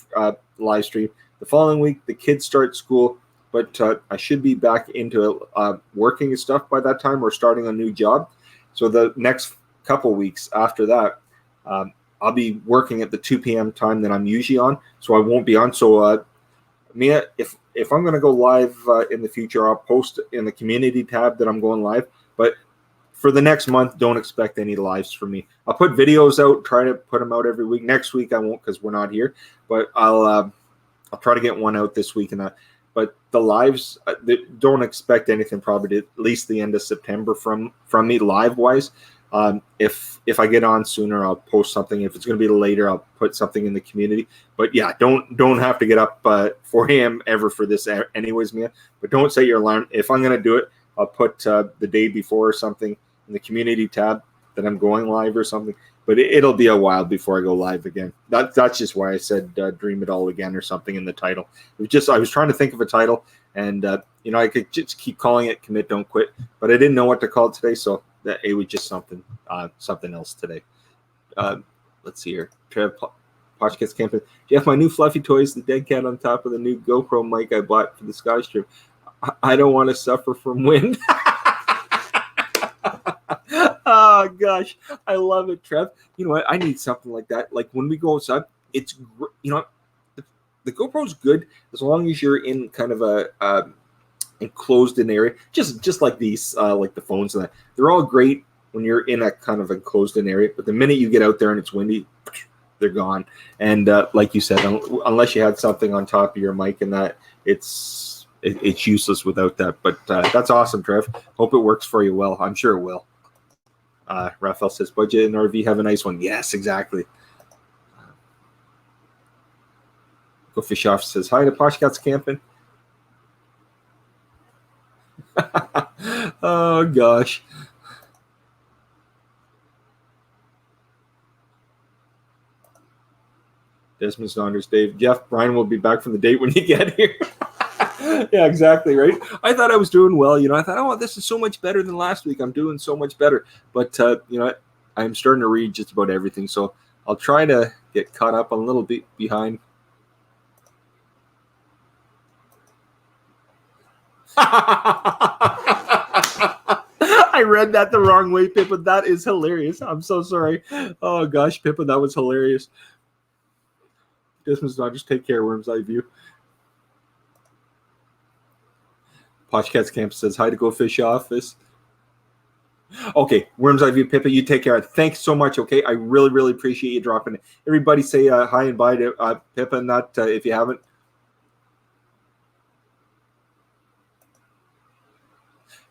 live stream. The following week the kids start school, but I should be back into working and stuff by that time. We're starting a new job. So the next couple weeks after that, I'll be working at the 2 p.m. time that I'm usually on, so I won't be on. So, Mia, if I'm going to go live in the future, I'll post in the community tab that I'm going live. But for the next month, don't expect any lives from me. I'll put videos out, try to put them out every week. Next week I won't because we're not here, but I'll try to get one out this week and that. But the lives, don't expect anything probably to at least the end of September from me live-wise. If I get on sooner, I'll post something. If it's going to be later, I'll put something in the community. But yeah, don't have to get up 4 a.m. ever for this anyways, Mia. But don't set your alarm. If I'm going to do it, I'll put the day before or something in the community tab that I'm going live or something. But it'll be a while before I go live again. That's just why I said Dream It All Again or something in the title. It was just I was trying to think of a title, and I could just keep calling it Commit Don't Quit, but I didn't know what to call it today, so that it was just something else today. Let's see here. Trev, Poshcats Camping Jeff, my new fluffy toy is the dead cat on top of the new GoPro mic I bought for the Sky Strip. I don't want to suffer from wind. Oh gosh, I love it, Trev. You know what? I need something like that. Like when we go outside, it's, you know, the GoPro's good as long as you're in kind of a enclosed in area, just like these, like the phones and that. They're all great when you're in a kind of enclosed in area, but the minute you get out there and it's windy, they're gone. And like you said, unless you had something on top of your mic and that, it's useless without that. But that's awesome, Trev. Hope it works for you well. I'm sure it will. Rafal says, budget and RV, have a nice one. Yes, exactly. Go Fish Off says, hi to Poshcats Camping. Oh, gosh. Desmond, Donders, Dave, Jeff, Brian will be back from the date when you get here. Yeah, exactly, right? I thought I was doing well. You know, I thought, oh, this is so much better than last week. I'm doing so much better. But, you know, I'm starting to read just about everything. So I'll try to get caught up a little bit behind. I read that the wrong way, Pippa. That is hilarious. I'm so sorry. Oh, gosh, Pippa, that was hilarious. Desmond's not just take care, Worm's Eye View. Poshcats Camp says, hi to Go Fish Office. Okay, Worm's Eye View, Pippa, you take care. Thanks so much, okay? I really, really appreciate you dropping it. Everybody say hi and bye to Pippa, and that if you haven't.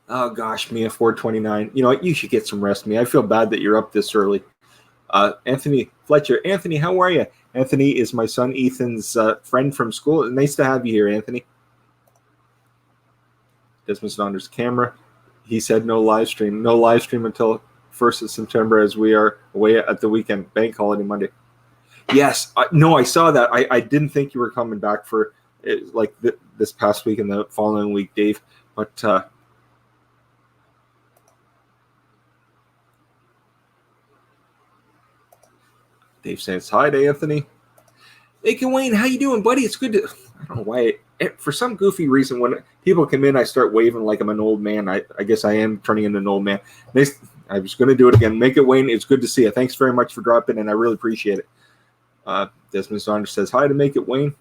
Oh, gosh, Mia, 429. You know what? You should get some rest, Mia. I feel bad that you're up this early. Anthony Fletcher. Anthony, how are you? Anthony is my son Ethan's friend from school. Nice to have you here, Anthony. Desmond Donders camera. He said no live stream. No live stream until 1st of September as we are away at the weekend. Bank holiday Monday. Yes. No, I saw that. I didn't think you were coming back for like this past week and the following week, Dave. But Dave says, hi to Anthony. Hey, Wayne, how you doing, buddy? It's good to... I don't know why. For some goofy reason, when people come in, I start waving like I'm an old man. I guess I am turning into an old man. I was going to do it again. Make it, Wayne. It's good to see you. Thanks very much for dropping in. I really appreciate it. Desmond Saunders says, hi to Make It, Wayne.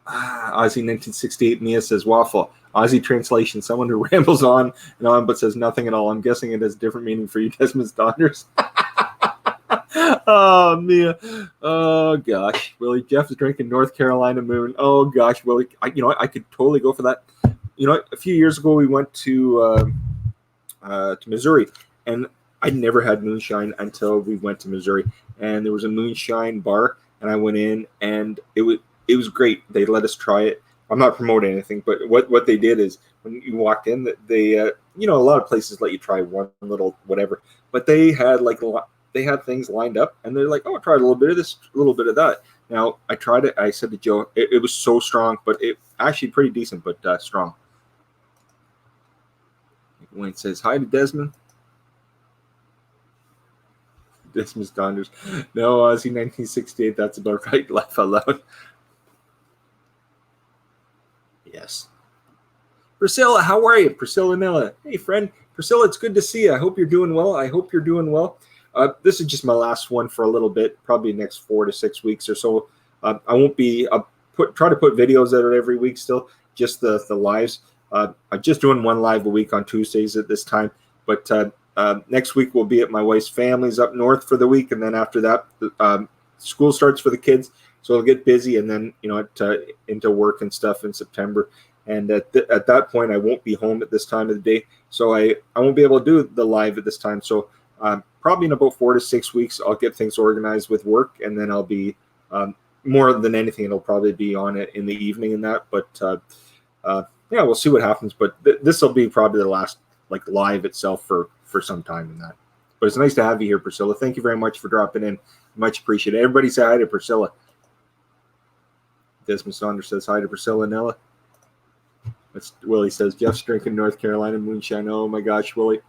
Aussie 1968 Mia says, waffle. Aussie translation, someone who rambles on and on but says nothing at all. I'm guessing it has different meaning for you, Desmond Donders. Oh, Mia. Oh, gosh. Willie, Jeff is drinking North Carolina Moon. Oh, gosh, Willie. You know what? I could totally go for that. You know, a few years ago, we went to Missouri, and I'd never had moonshine until we went to Missouri. And there was a moonshine bar, and I went in, and it was great. They let us try it. I'm not promoting anything, but what they did is when you walked in, they you know, a lot of places let you try one little whatever, but they had things lined up, and they're like, oh, try a little bit of this, a little bit of that. Now I tried it. I said to Joe, it was so strong, but it actually pretty decent, but strong. Wayne says hi to Desmond. Desmond's Donders. No, Aussie 1968. That's about right. Laugh out loud. Yes. Priscilla, how are you? Priscilla Nilla. Hey, friend. Priscilla, it's good to see you. I hope you're doing well. I hope you're doing well. This is just my last one for a little bit, probably next 4 to 6 weeks or so. I won't be try to put videos out every week still, just the lives. I'm just doing one live a week on Tuesdays at this time. But next week we'll be at my wife's family's up north for the week, and then after that, school starts for the kids. So it'll get busy, and then, you know, into work and stuff in September. And at that point, I won't be home at this time of the day, so I won't be able to do the live at this time. So probably in about 4 to 6 weeks, I'll get things organized with work, and then I'll be more than anything, it'll probably be on it in the evening and that. But yeah, we'll see what happens. But this will be probably the last like live itself for some time in that. But it's nice to have you here, Priscilla. Thank you very much for dropping in. Much appreciated. Everybody say hi to Priscilla. Desmond Saunders says hi to Priscilla Nilla. That's Willie says, Jeff's drinking North Carolina moonshine. Oh my gosh, Willie.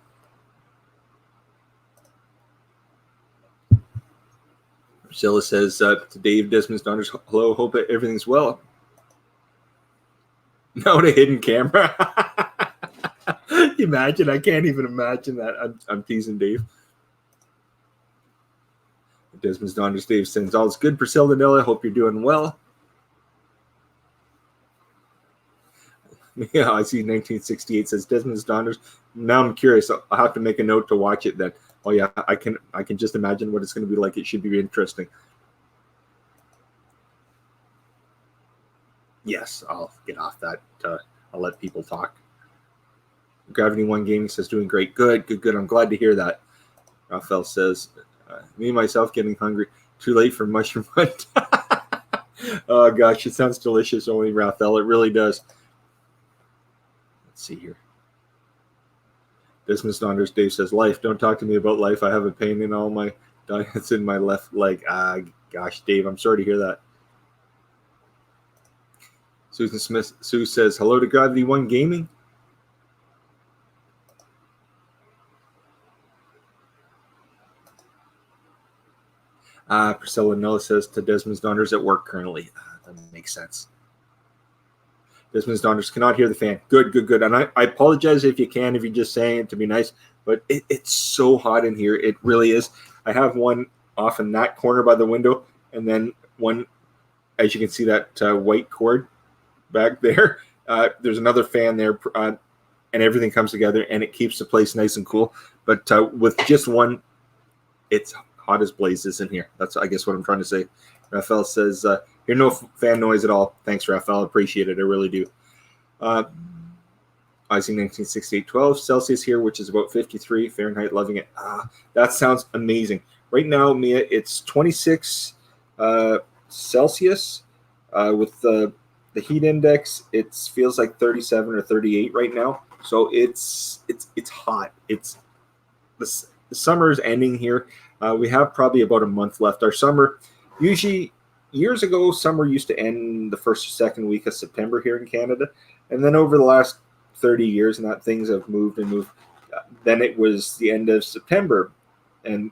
Priscilla says to Dave, Desmond's Donders, hello, hope everything's well. No, the hidden camera. Imagine, I can't even imagine that. I'm teasing Dave. Desmond's Donders, Dave sends all's good. Priscilla Nilla, hope you're doing well. Yeah, I see 1968 says Desmond's Donders. Now I'm curious. I'll have to make a note to watch it then. Oh yeah, I can just imagine what it's going to be like. It should be interesting. Yes, I'll get off that. I'll let people talk. Gravity One Gaming says doing great. Good. I'm glad to hear that. Rafal says, me myself getting hungry. Too late for mushroom hunt. Oh gosh, it sounds delicious. Only Rafal, it really does. Let's see here. Desmond's Donders, Dave says, life. Don't talk to me about life. I have a pain in all my diets in my left leg. Gosh, Dave, I'm sorry to hear that. Susan Smith, Sue says, hello to Gravity One Gaming. Priscilla Nilla says to Desmond's Donders at work currently. That makes sense. Desmond's Donders cannot hear the fan. Good. And I apologize if you can, if you're just saying it to be nice, but it's so hot in here. It really is. I have one off in that corner by the window, and then one, as you can see, that white cord back there. There's another fan there, and everything comes together, and it keeps the place nice and cool. But with just one, it's hot as blazes in here. That's, I guess, what I'm trying to say. Rafal says, hear no fan noise at all. Thanks, Rafal. Appreciate it. I really do. I see 1968, 12 Celsius here, which is about 53 Fahrenheit. Loving it. That sounds amazing. Right now, Mia, it's 26 Celsius. With the heat index, it feels like 37 or 38 right now. So it's hot. It's the summer is ending here. We have probably about a month left. Our summer, usually years ago, summer used to end the first or second week of September here in Canada. And then over the last 30 years, and that things have moved and moved, then it was the end of September. And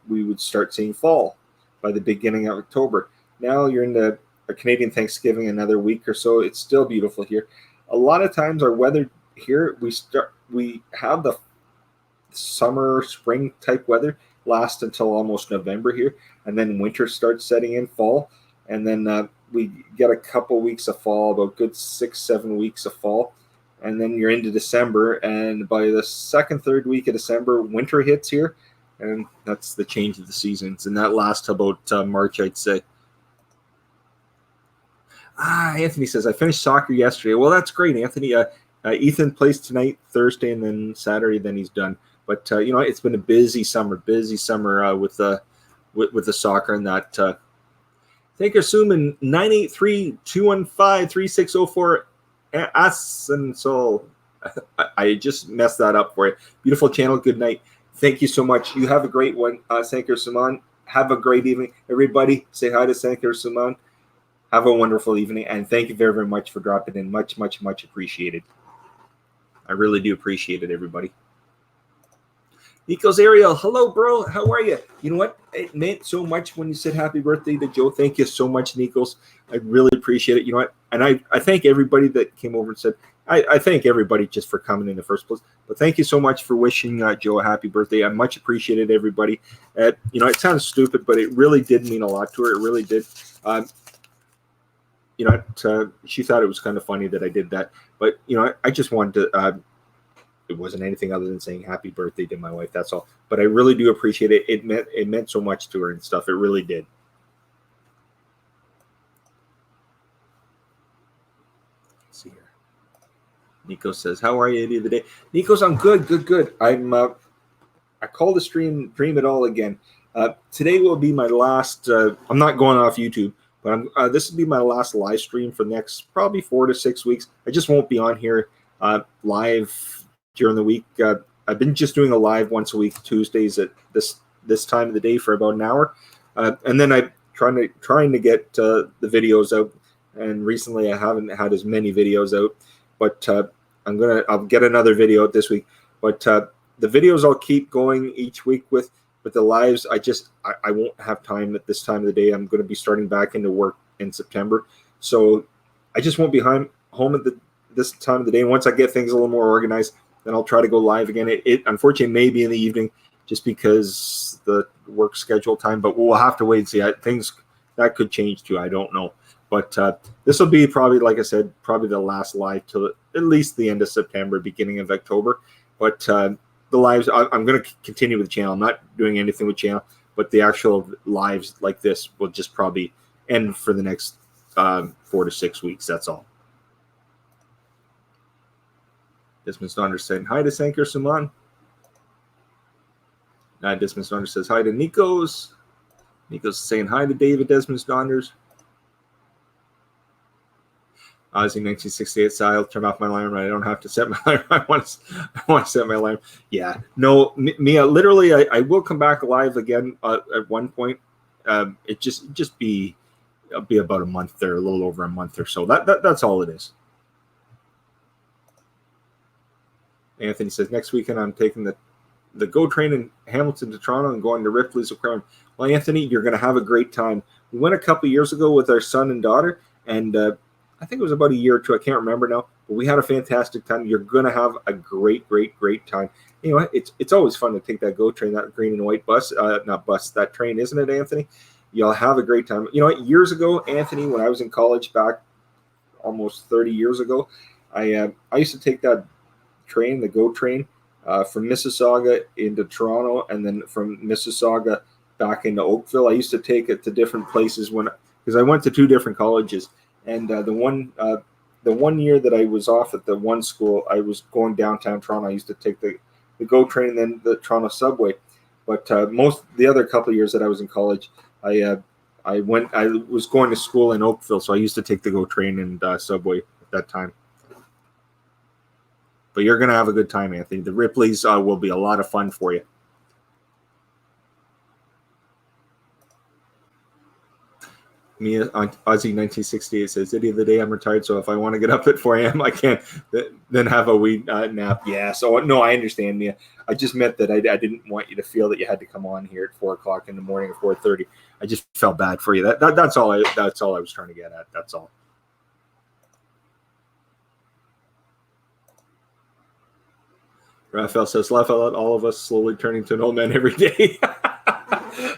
we would start seeing fall by the beginning of October. Now you're in the Canadian Thanksgiving, another week or so. It's still beautiful here. A lot of times our weather here, we have the summer, spring type weather last until almost November here, and then winter starts setting in, fall, and then we get a couple weeks of fall, about good 6-7 weeks of fall, and then you're into December, and by the second, third week of December, winter hits here, and that's the change of the seasons, and that lasts about March, I'd say. Anthony says, I finished soccer yesterday. Well, that's great, Anthony. Ethan plays tonight, Thursday, and then Saturday, then he's done. But, it's been a busy summer with the soccer and that. Thank you, Suman, 983-215-3604. And so I just messed that up for you. Beautiful channel. Good night. Thank you so much. You have a great one, Sankar Suman. Have a great evening. Everybody, say hi to Sankar Suman. Have a wonderful evening, and thank you very, very much for dropping in. Much, much, much appreciated. I really do appreciate it, everybody. NICOS AERIAL, hello, bro. How are you? You know what? It meant so much when you said happy birthday to Joe. Thank you so much, NICOS. I really appreciate it. You know what? And I thank everybody that came over and said, I thank everybody just for coming in the first place. But thank you so much for wishing Joe a happy birthday. I much appreciated everybody. It sounds stupid, but it really did mean a lot to her. It really did. She thought it was kind of funny that I did that. But, I just wanted to, it wasn't anything other than saying happy birthday to my wife. That's all. But I really do appreciate it. It meant so much to her and stuff. It really did. Let's see here. Nico says, how are you the other day? Nico's, I'm good. I call the stream Dream It All Again. Today will be my last, I'm not going off YouTube, but this will be my last live stream for the next probably 4 to 6 weeks. I just won't be on here live during the week. I've been just doing a live once a week, Tuesdays at this time of the day for about an hour. And then I'm trying to get the videos out. And recently I haven't had as many videos out. but I'll get another video out this week. But the videos I'll keep going each week with the lives. I won't have time at this time of the day. I'm going to be starting back into work in September, so I just won't be home at this time of the day. And once I get things a little more organized, then I'll try to go live again. It unfortunately may be in the evening just because the work schedule time, but we'll have to wait and see. Things that could change too. I don't know. But this will be probably, like I said, probably the last live till at least the end of September, beginning of October. But the lives, I'm going to continue with the channel. I'm not doing anything with channel, but the actual lives like this will just probably end for the next 4 to 6 weeks. That's all. Desmond Donders saying hi to Sankar Suman. Desmond Donders says hi to Nikos. Nikos saying hi to David Desmond Donders. Ozzy 1968 style. Turn off my alarm. I don't have to set my alarm. I want to set my alarm. Yeah. No, Mia. Literally, I will come back live again at one point. It just be about a month or a little over a month or so. That's all it is. Anthony says next weekend I'm taking the GO train in Hamilton to Toronto and going to Ripley's Aquarium. Well, Anthony, you're going to have a great time. We went a couple years ago with our son and daughter, and I think it was about a year or two. I can't remember now, but we had a fantastic time. You're going to have a great time. You know, it's always fun to take that GO train, that green and white bus, not bus, that train, isn't it, Anthony? You'll have a great time. You know what? Years ago, Anthony, when I was in college back almost 30 years ago, I used to take that train, the GO train, from Mississauga into Toronto, and then from Mississauga back into Oakville. I used to take it to different places because I went to 2 different colleges, and the one year that I was off at the one school, I was going downtown Toronto. I used to take the GO train and then the Toronto subway. But the other couple of years that I was in college, I was going to school in Oakville, so I used to take the GO train and subway at that time. But you're going to have a good time, Anthony. The Ripleys will be a lot of fun for you. Mia Aussie 1968 says, "Any of the day I'm retired, so if I want to get up at 4 a.m. I can, then have a wee nap." Yeah, so no, I understand, Mia. I just meant that I didn't want you to feel that you had to come on here at 4 o'clock in the morning or 4:30. I just felt bad for you. That's all I was trying to get at. That's all. Rafal says, "Laugh out loud, all of us slowly turning to an old man every day."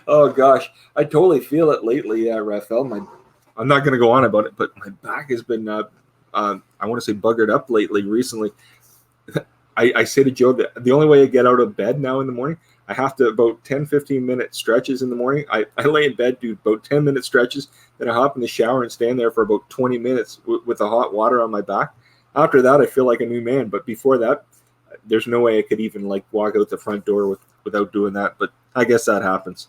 Oh gosh, I totally feel it lately, Rafal. I'm not going to go on about it, but my back has been, I want to say, buggered up recently. I say to Joe that the only way I get out of bed now in the morning, I have to about 10-15 minute stretches in the morning. I lay in bed, do about 10-minute stretches, then I hop in the shower and stand there for about 20 minutes with the hot water on my back. After that, I feel like a new man, but before that, there's no way I could even walk out the front door without doing that, but I guess that happens.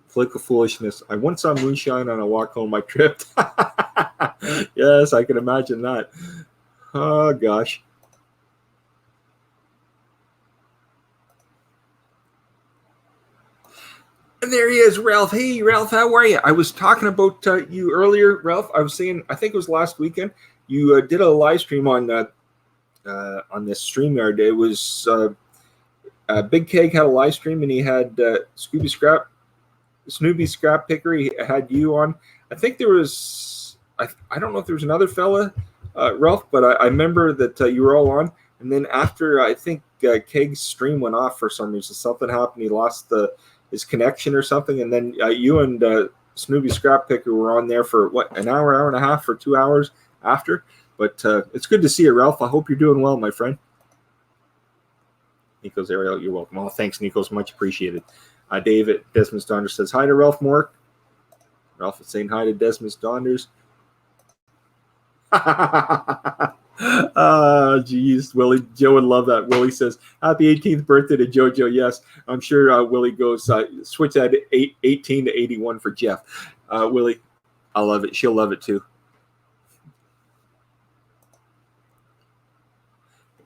Flick of foolishness. I once saw moonshine on a walk home my trip. Yes, I can imagine that. Oh gosh. And there he is, Ralph. Hey, Ralph, how are you? I was talking about you earlier, Ralph. I was saying, I think it was last weekend, you did a live stream on this StreamYard. It was Big Keg had a live stream, and he had Snoopy Scrap Picker. He had you on. I think there was, I don't know if there was another fella, Ralph, but I remember that you were all on. And then after, I think Keg's stream went off for some reason. Something happened. He lost his connection or something. And then you and Snoopy Scrap Picker were on there for, an hour and a half, for 2 hours after. But it's good to see you, Ralph. I hope you're doing well, my friend. NICOS AERIAL, you're welcome. Oh, thanks, NICOS. Much appreciated. David Desmond Donders says hi to Ralph Moore. Ralph is saying hi to Desmond Donders. Geez, Willie. Joe would love that. Willie says, happy 18th birthday to JoJo. Yes, I'm sure Willie goes, switch that 18 to 81 for Jeff. Willie, I love it. She'll love it too.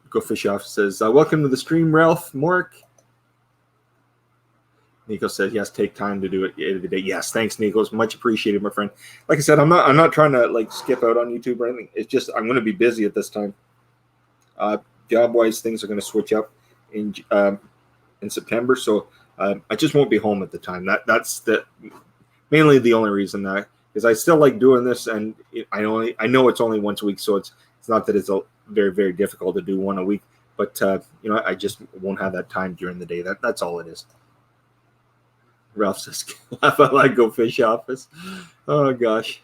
Go Fish Off says, welcome to the stream, Ralph Mork. Nico says, yes, take time to do it every day. Yes, thanks, Nico. It's much appreciated, my friend. Like I said, I'm not trying to like skip out on YouTube or anything. It's just I'm going to be busy at this time. Job-wise, things are going to switch up in September, so I just won't be home at the time. That's mainly the only reason that, because I still like doing this, and I know it's only once a week, so it's not that it's very, very difficult to do one a week, but I just won't have that time during the day. That's all it is. Ralph says, laugh out loud, go fish office. Oh, gosh.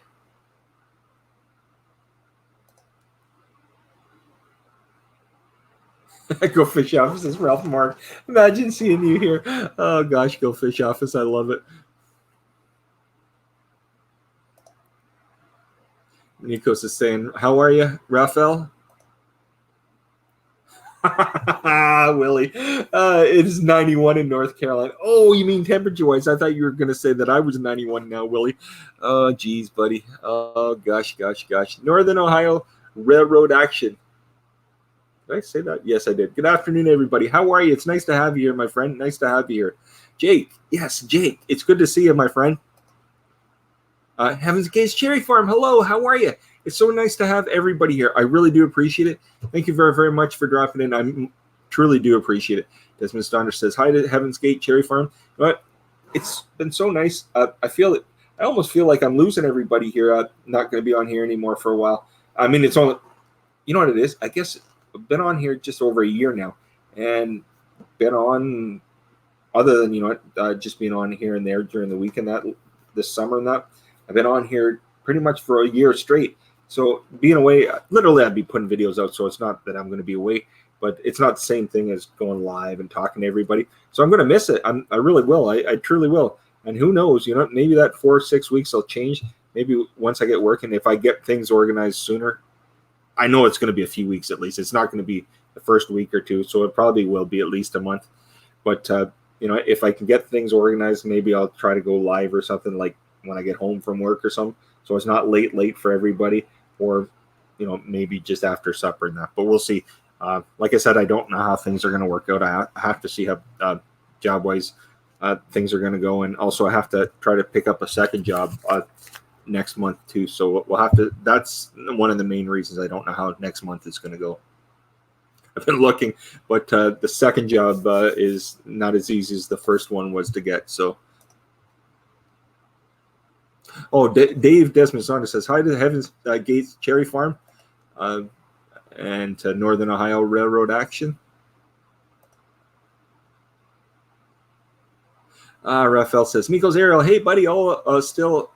Go fish office, says Ralph Mark. Imagine seeing you here. Oh, gosh, go fish office. I love it. Nikos is saying, how are you, Rafal? Willie, it is 91 in North Carolina. Oh, you mean temperature-wise? I thought you were going to say that I was 91 now, Willie. Oh, geez, buddy. Oh, gosh. Northern Ohio Railroad action. Did I say that? Yes, I did. Good afternoon, everybody. How are you? It's nice to have you here, my friend. Nice to have you here. Jake. Yes, Jake. It's good to see you, my friend. Heaven's Gates Cherry Farm. Hello. How are you? It's so nice to have everybody here. I really do appreciate it. Thank you very, very much for dropping in. I truly do appreciate it. Desmond Donders says, hi to Heaven's Gate Cherry Farm. You know what? It's been so nice. I almost feel like I'm losing everybody here. I'm not going to be on here anymore for a while. I mean, it's only, you know what it is? I guess I've been on here just over a year now, and been on, other than, just being on here and there during the week and that, this summer and that, I've been on here pretty much for a year straight. So being away, literally I'd be putting videos out, so it's not that I'm going to be away, but it's not the same thing as going live and talking to everybody. So I'm going to miss it. I really will. I truly will. And who knows, maybe that 4 or 6 weeks will change. Maybe once I get working, if I get things organized sooner, I know it's going to be a few weeks at least. It's not going to be the first week or two, so it probably will be at least a month. But, if I can get things organized, maybe I'll try to go live or something like when I get home from work or something. So it's not late for everybody, or, maybe just after supper and that. But we'll see. Like I said, I don't know how things are going to work out. I have to see how job-wise things are going to go. And also I have to try to pick up a second job next month too. So we'll have to, that's one of the main reasons I don't know how next month is going to go. I've been looking, but the second job is not as easy as the first one was to get. So, oh, Dave Desmond Saunders says, hi to the Heaven's Gates Cherry Farm and to Northern Ohio Railroad action. Rafal says, NICOS AERIAL, hey, buddy, still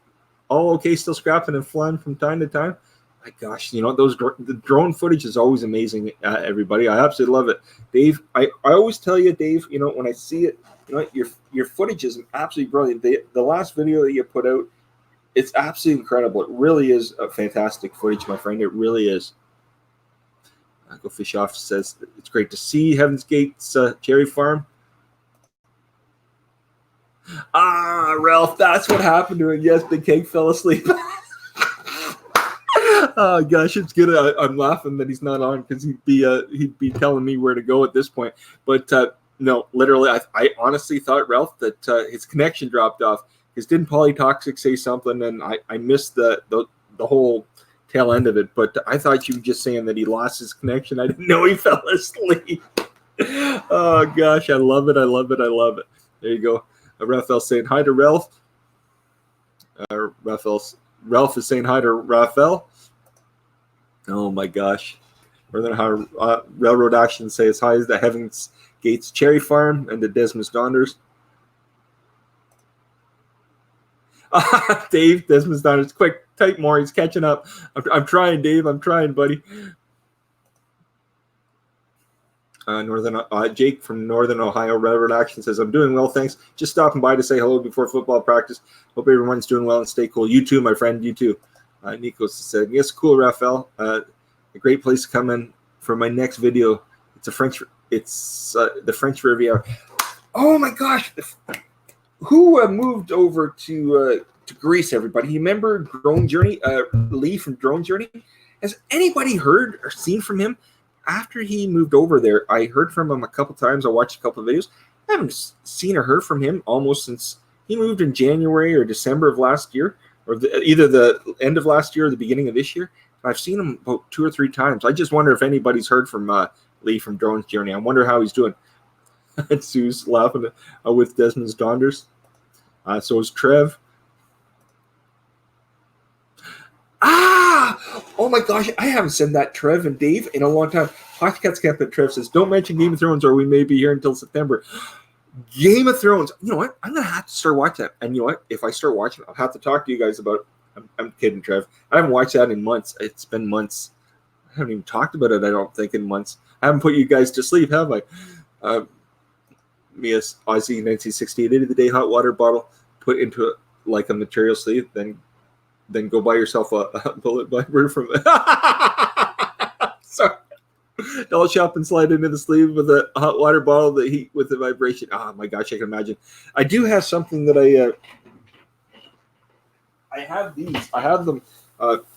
okay, still scrapping and flying from time to time. My gosh, the drone footage is always amazing, everybody. I absolutely love it. Dave, I always tell you, Dave, when I see it, your footage is absolutely brilliant. The last video that you put out, it's absolutely incredible. It really is a fantastic footage, my friend. It really is. Go Fish Off says, it's great to see Heaven's Gates Cherry Farm. Ralph, that's what happened to him. Yes, Big Cake fell asleep. Oh gosh, it's good. I'm laughing that he's not on because he'd be telling me where to go at this point. But no, literally, I honestly thought, Ralph, that his connection dropped off. Because didn't Polytoxic say something, and I missed the whole tail end of it. But I thought you were just saying that he lost his connection. I didn't know he fell asleep. Oh gosh, I love it. I love it. I love it. There you go. Rafal saying hi to Ralph. Ralph is saying hi to Rafal. Oh my gosh. Northern Ohio Railroad action says hi to the Heaven's Gates Cherry Farm and the Desmond Donders. Dave, Desmond Donders, quick, type more. He's catching up. I'm trying, Dave. I'm trying, buddy. Jake from Northern Ohio Railroad Action says, I'm doing well, thanks. Just stopping by to say hello before football practice. Hope everyone's doing well and stay cool. You too, my friend. You too. Nikos said, yes, cool, Rafal. A great place to come in for my next video. It's the French Riviera. Oh my gosh. Who moved over to Greece, everybody? You remember Drone Journey? Lee from Drone Journey? Has anybody heard or seen from him? After he moved over there, I heard from him a couple times. I watched a couple of videos, I haven't seen or heard from him almost since he moved in January or December of last year, or either the end of last year or the beginning of this year. I've seen him about 2 or 3 times. I just wonder if anybody's heard from Lee from Drone's Journey. I wonder how he's doing. And Sue's laughing with Desmond's Donders. So is Trev. Oh my gosh, I haven't said that, Trev and Dave, in a long time. Poshcats Camping Jeff says, don't mention Game of Thrones or we may be here until September. Game of Thrones. You know what? I'm going to have to start watching that. And you know what? If I start watching it, I'll have to talk to you guys about it. I'm kidding, Trev. I haven't watched that in months. It's been months. I haven't even talked about it, I don't think, in months. I haven't put you guys to sleep, have I? Mia's Aussie 1968 end of the day hot water bottle, put into it like a material sleeve, then go buy yourself a bullet vibrator from it. Sorry. Dollar shop and slide into the sleeve with a hot water bottle, the heat with the vibration. Oh my gosh, I can imagine. I do have something that I have these. I have them.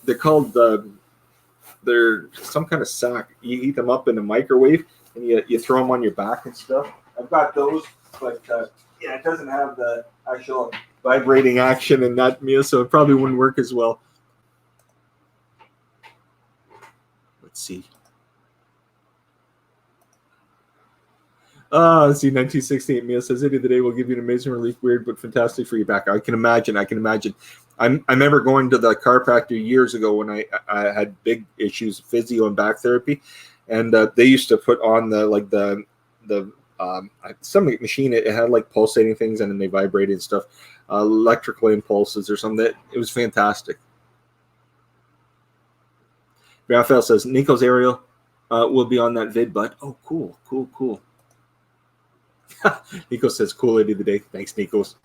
They're called, they're some kind of sack. You heat them up in a microwave and you throw them on your back and stuff. I've got those, but yeah, it doesn't have the actual vibrating action in that meal, so it probably wouldn't work as well. Let's see. Let's see, 1968 meal says, any of the day will give you an amazing relief, weird but fantastic for your back. I can imagine. I remember going to the chiropractor years ago when I had big issues, physio and back therapy, and they used to put on the some machine. It had like pulsating things, and then they vibrated and stuff, electrical impulses or something. It was fantastic. Rafal says NICOS AERIAL will be on that vid, but oh, cool. Nico says, cool lady of the day. Thanks, Nikos.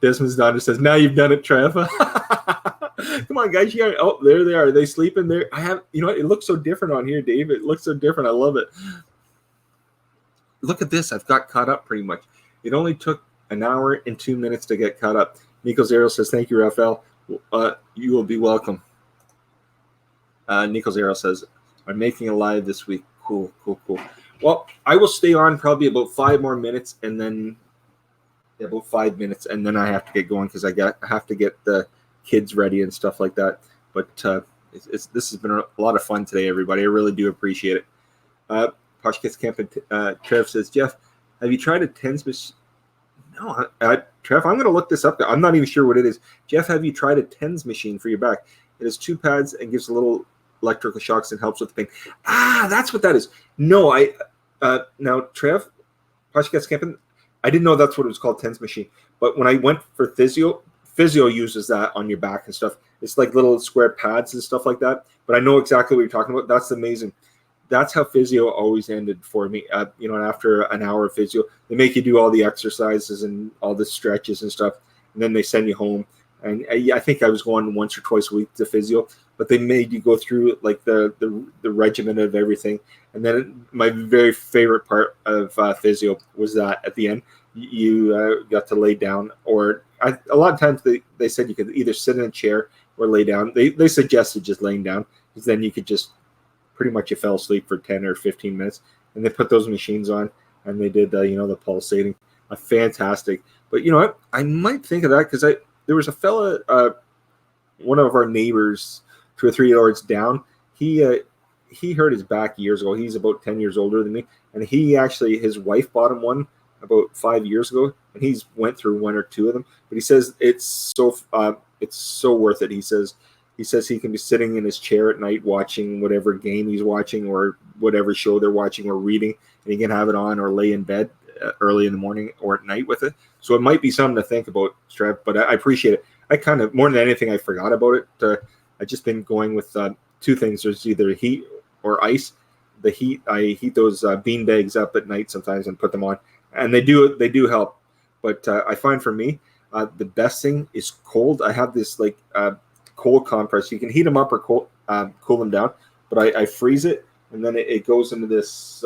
Desmond's daughter says, now you've done it, Trev. Come on, guys. Oh, there they are. Are they sleeping there? You know what? It looks so different on here, Dave. It looks so different. I love it. Look at this. I've got caught up pretty much. It only took an hour and 2 minutes to get caught up. NICOS AERIAL says, thank you, Rafal. You will be welcome. NICOS AERIAL says, I'm making a live this week. Cool. Well, I will stay on probably about 5 more minutes, and then about 5 minutes, and then I have to get going because I have to get the kids ready and stuff like that. But this has been a lot of fun today, everybody. I really do appreciate it. Poshcats Camping Trev says, Jeff, have you tried a TENS machine? No, Trev, I'm going to look this up. I'm not even sure what it is. Jeff, have you tried a TENS machine for your back? It has 2 pads and gives a little electrical shocks and helps with the pain. That's what that is. No, now Trev, Poshcats Camping, I didn't know that's what it was called, TENS machine. But when I went for physio uses that on your back and stuff. It's like little square pads and stuff like that. But I know exactly what you're talking about. That's amazing. That's how physio always ended for me. And after an hour of physio, they make you do all the exercises and all the stretches and stuff, and then they send you home. And I think I was going once or twice a week to physio, but they made you go through like the regimen of everything. And then my very favorite part of physio was that at the end, you got to lay down, or a lot of times they said you could either sit in a chair or lay down. They suggested just laying down, because then you could just pretty much you fell asleep for 10 or 15 minutes. And they put those machines on, and they did the pulsating. Fantastic. But you know what? I might think of that because there was a fella, one of our neighbors, 2 or 3 doors down. He hurt his back years ago. He's about 10 years older than me, and his wife bought him one about 5 years ago, and he's went through 1 or 2 of them. But he says it's so worth it. He says he can be sitting in his chair at night watching whatever game he's watching or whatever show they're watching or reading, and he can have it on or lay in bed early in the morning or at night with it. So it might be something to think about, Strat, but I appreciate it. I kind of, more than anything, I forgot about it. I've just been going with 2 things. There's either heat or ice. The heat, I heat those bean bags up at night sometimes and put them on, and they do help. But I find for me, the best thing is cold. I have this cold compress. You can heat them up or cool them down, but I freeze it, and then it goes into this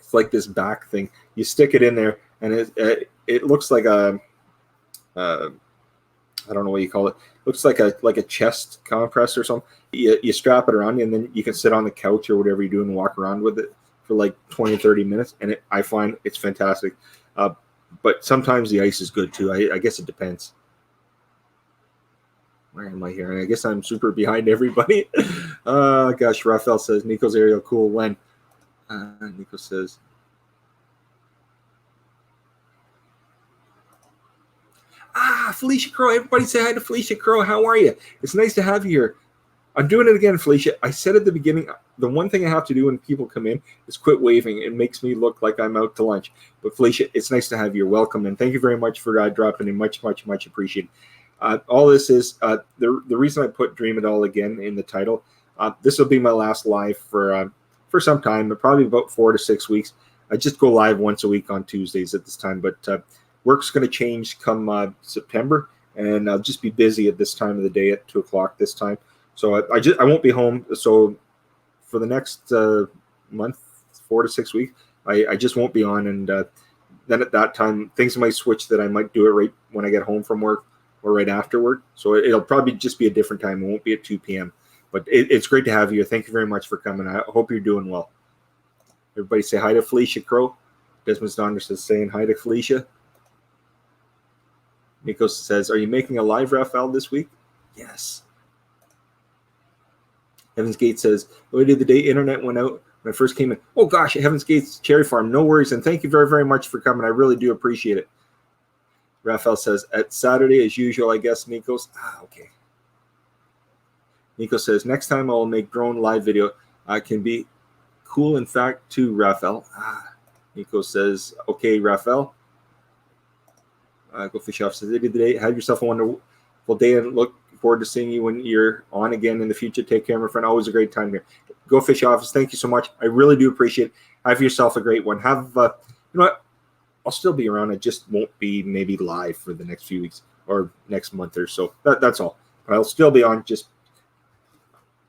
it's like this back thing. You stick it in there, and it looks like a I don't know what you call it. Looks like a chest compress or something. You strap it around you, and then you can sit on the couch or whatever you do and walk around with it for like 20 or 30 minutes, and I find it's fantastic. But sometimes the ice is good too. I guess it depends. Where am I here? I guess I'm super behind everybody. Gosh, Rafal says, NICOS AERIAL cool when? Nico says, Felicia Crow. Everybody say hi to Felicia Crow. How are you? It's nice to have you here. I'm doing it again, Felicia. I said at the beginning, the one thing I have to do when people come in is quit waving. It makes me look like I'm out to lunch. But Felicia, it's nice to have you. Welcome, and thank you very much for dropping in. Much, much, much appreciated. All this is the reason I put Dream It All again in the title. This will be my last live for some time, probably about 4 to 6 weeks. I just go live once a week on Tuesdays at this time, but work's going to change come September, and I'll just be busy at this time of the day at 2 o'clock this time. So I won't be home. So for the next month, 4 to 6 weeks, I just won't be on. And then at that time, things might switch that I might do it right when I get home from work or right afterward. So it'll probably just be a different time. It won't be at 2 p.m. But it's great to have you. Thank you very much for coming. I hope you're doing well. Everybody say hi to Felicia Crow. Desmond Donders says saying hi to Felicia. Nico says, are you making a live Rafal this week? Yes. Heaven's Gate says, the day the day internet went out when I first came in. Oh, gosh, Heaven's Gate's Cherry Farm. No worries. And thank you very, very much for coming. I really do appreciate it. Rafal says, at Saturday, as usual, I guess, Nico's. Okay. Nico says, next time I will make drone live video. Can be cool, in fact, too, Rafal. Nico says, okay, Rafal. Go Fish Off says, today, have yourself a wonderful day and look forward to seeing you when you're on again in the future. Take care, my friend. Always a great time here. Go Fish Office. Thank you so much. I really do appreciate it. Have yourself a great one. Have, you know what? I'll still be around. I just won't be maybe live for the next few weeks or next month or so. That's all. But I'll still be on just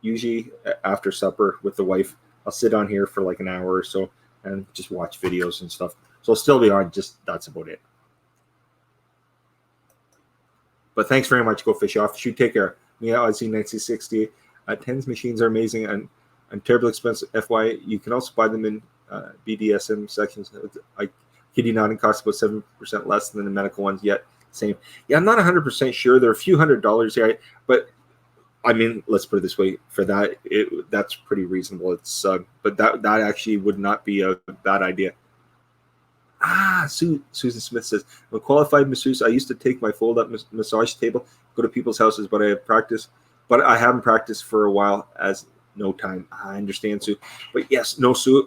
usually after supper with the wife. I'll sit on here for like an hour or so and just watch videos and stuff. So I'll still be on. Just that's about it. But thanks very much. Go Fish Off. Shoot, take care. Yeah, Aussie 1960. Tens machines are amazing and terribly expensive. FY, you can also buy them in BDSM sections. I kid you not, it costs about 7% less than the medical ones. Yet same. Yeah, I'm not 100% sure. They're a few $100s here, but I mean, let's put it this way: for that, that's pretty reasonable. It's but that actually would not be a bad idea. Susan Smith says, I'm a qualified masseuse. I used to take my fold-up massage table, go to people's houses, but I haven't practiced for a while as no time. I understand, Sue. But yes, no, Sue.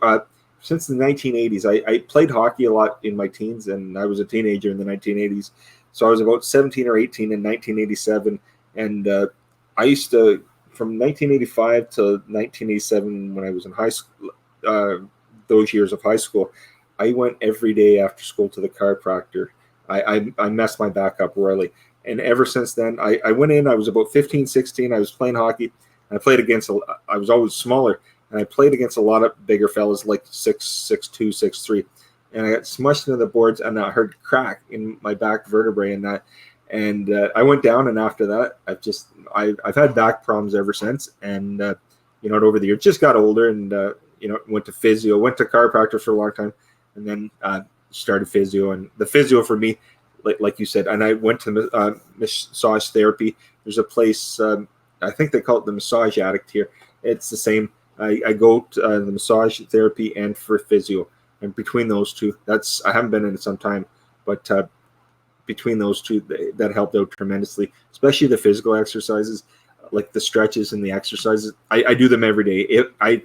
Since the 1980s, I played hockey a lot in my teens, and I was a teenager in the 1980s. So I was about 17 or 18 in 1987, and I used to, from 1985 to 1987, when I was in high school, those years of high school, I went every day after school to the chiropractor. I messed my back up royally. And ever since then, I went in, I was about 15, 16. I was playing hockey. And I played against, I was always smaller. And I played against a lot of bigger fellas, like 6'2", 6'3". And I got smushed into the boards, and I heard crack in my back vertebrae and that. And I went down, and after that, I've had back problems ever since. And, over the years, just got older and, went to physio, went to chiropractor for a long time. And then started physio, and the physio for me, like you said, and I went to massage therapy. There's a place, I think they call it the Massage Addict here. It's the same. I go to the massage therapy and for physio, and between those two, I haven't been in it some time, but between those two, that helped out tremendously, especially the physical exercises, like the stretches and the exercises. I do them every day. I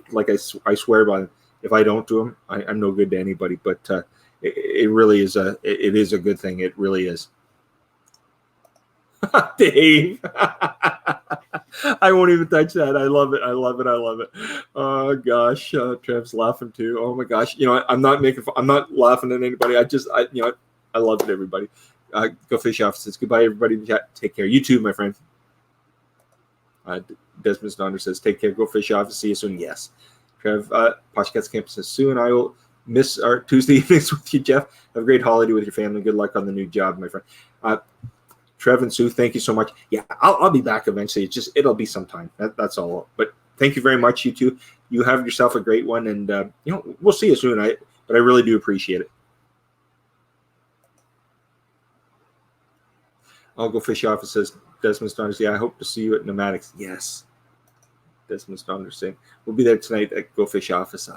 swear by them. If I don't do them, I'm no good to anybody. But it really is it is a good thing. It really is. Dave, I won't even touch that. I love it. I love it. I love it. Oh gosh, Trev's laughing too. Oh my gosh, I'm not I'm not laughing at anybody. I love it. Everybody, Go Fish Off says goodbye. Everybody, take care. You too, my friend. Desmond Donders says take care. Go Fish Off. See you soon. Yes. Trev, Poshcats Camping says, Sue and I will miss our Tuesday evenings with you, Jeff. Have a great holiday with your family. Good luck on the new job, my friend. Trev and Sue, thank you so much. Yeah, I'll be back eventually. It'll be sometime. That's all. But thank you very much, you two. You have yourself a great one, and you know, we'll see you soon. But I really do appreciate it. I'll go fish off. It says Desmond Donders. Yeah, I hope to see you at Pneumatics. Yes, Desmond Donders saying we'll be there tonight at Go Fish Office.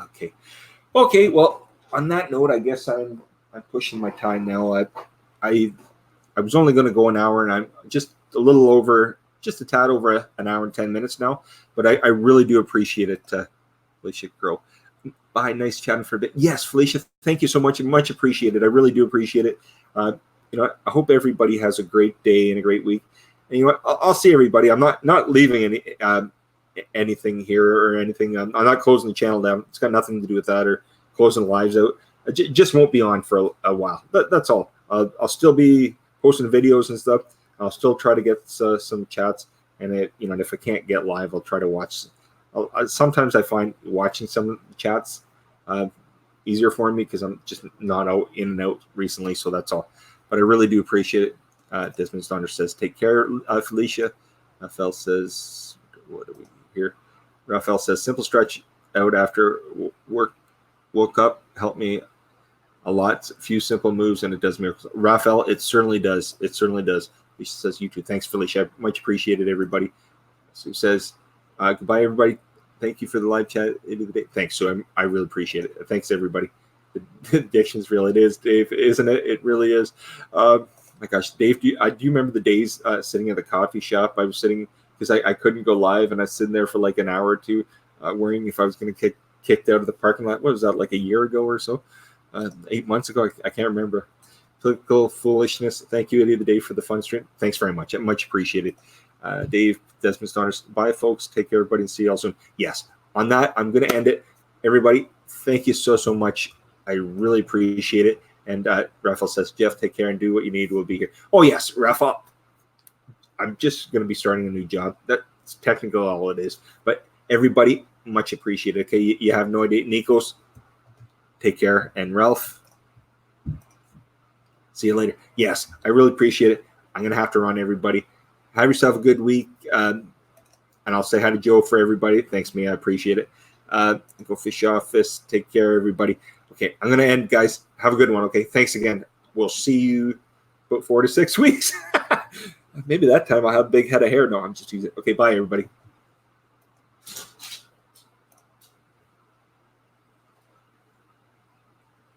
Okay. Well, on that note, I guess I'm pushing my time now. I was only going to go an hour, and I'm just a little over, just a tad over an hour and 10 minutes now. But I really do appreciate it, Felicia Grow. Bye, nice chatting for a bit. Yes, Felicia, thank you so much. Much appreciated. I really do appreciate it. You know, I hope everybody has a great day and a great week. And you know what? I'll see everybody. I'm not leaving anything here or anything. I'm not closing the channel down. It's got nothing to do with that or closing the lives out. I just won't be on for a while. That's all. I'll still be posting videos and stuff. I'll still try to get some chats. And you know, if I can't get live, I'll try to watch. Sometimes I find watching some chats easier for me because I'm just not in and out recently. So that's all. But I really do appreciate it. Desmond Donders says, take care, Felicia. Rafal says, what do we hear? Rafal says, simple stretch out after work, woke up, helped me a lot. A few simple moves, and it does miracles. Rafal, it certainly does. It certainly does. He says, you too. Thanks, Felicia. I much appreciated, everybody. Sue says, goodbye, everybody. Thank you for the live chat. Thanks, Sue. I really appreciate it. Thanks, everybody. The addiction's real. It is, Dave, isn't it? It really is. My gosh, Dave, do you remember the days sitting at the coffee shop? I was sitting because I couldn't go live, and I was sitting there for like an hour or two, worrying if I was going to get kicked out of the parking lot. What was that, like a year ago or so? 8 months ago? I can't remember. Political foolishness. Thank you, Eddie, the day for the fun stream. Thanks very much. I much appreciated. Dave, Desmond Donders. Bye, folks. Take care, everybody, and see you all soon. Yes, on that, I'm going to end it. Everybody, thank you so much. I really appreciate it. And Rafal says, Jeff, take care and do what you need. We'll be here. Oh, yes, Rafal. I'm just going to be starting a new job. That's technically all it is. But everybody, much appreciated. Okay, you have no idea. Nikos, take care. And Ralph, see you later. Yes, I really appreciate it. I'm going to have to run, everybody. Have yourself a good week. And I'll say hi to Joe for everybody. Thanks, me. I appreciate it. Go Fish Office. Take care, everybody. Okay, I'm going to end, guys. Have a good one, okay? Thanks again. We'll see you about 4 to 6 weeks. Maybe that time I'll have a big head of hair. No, I'm just using it. Okay, bye, everybody.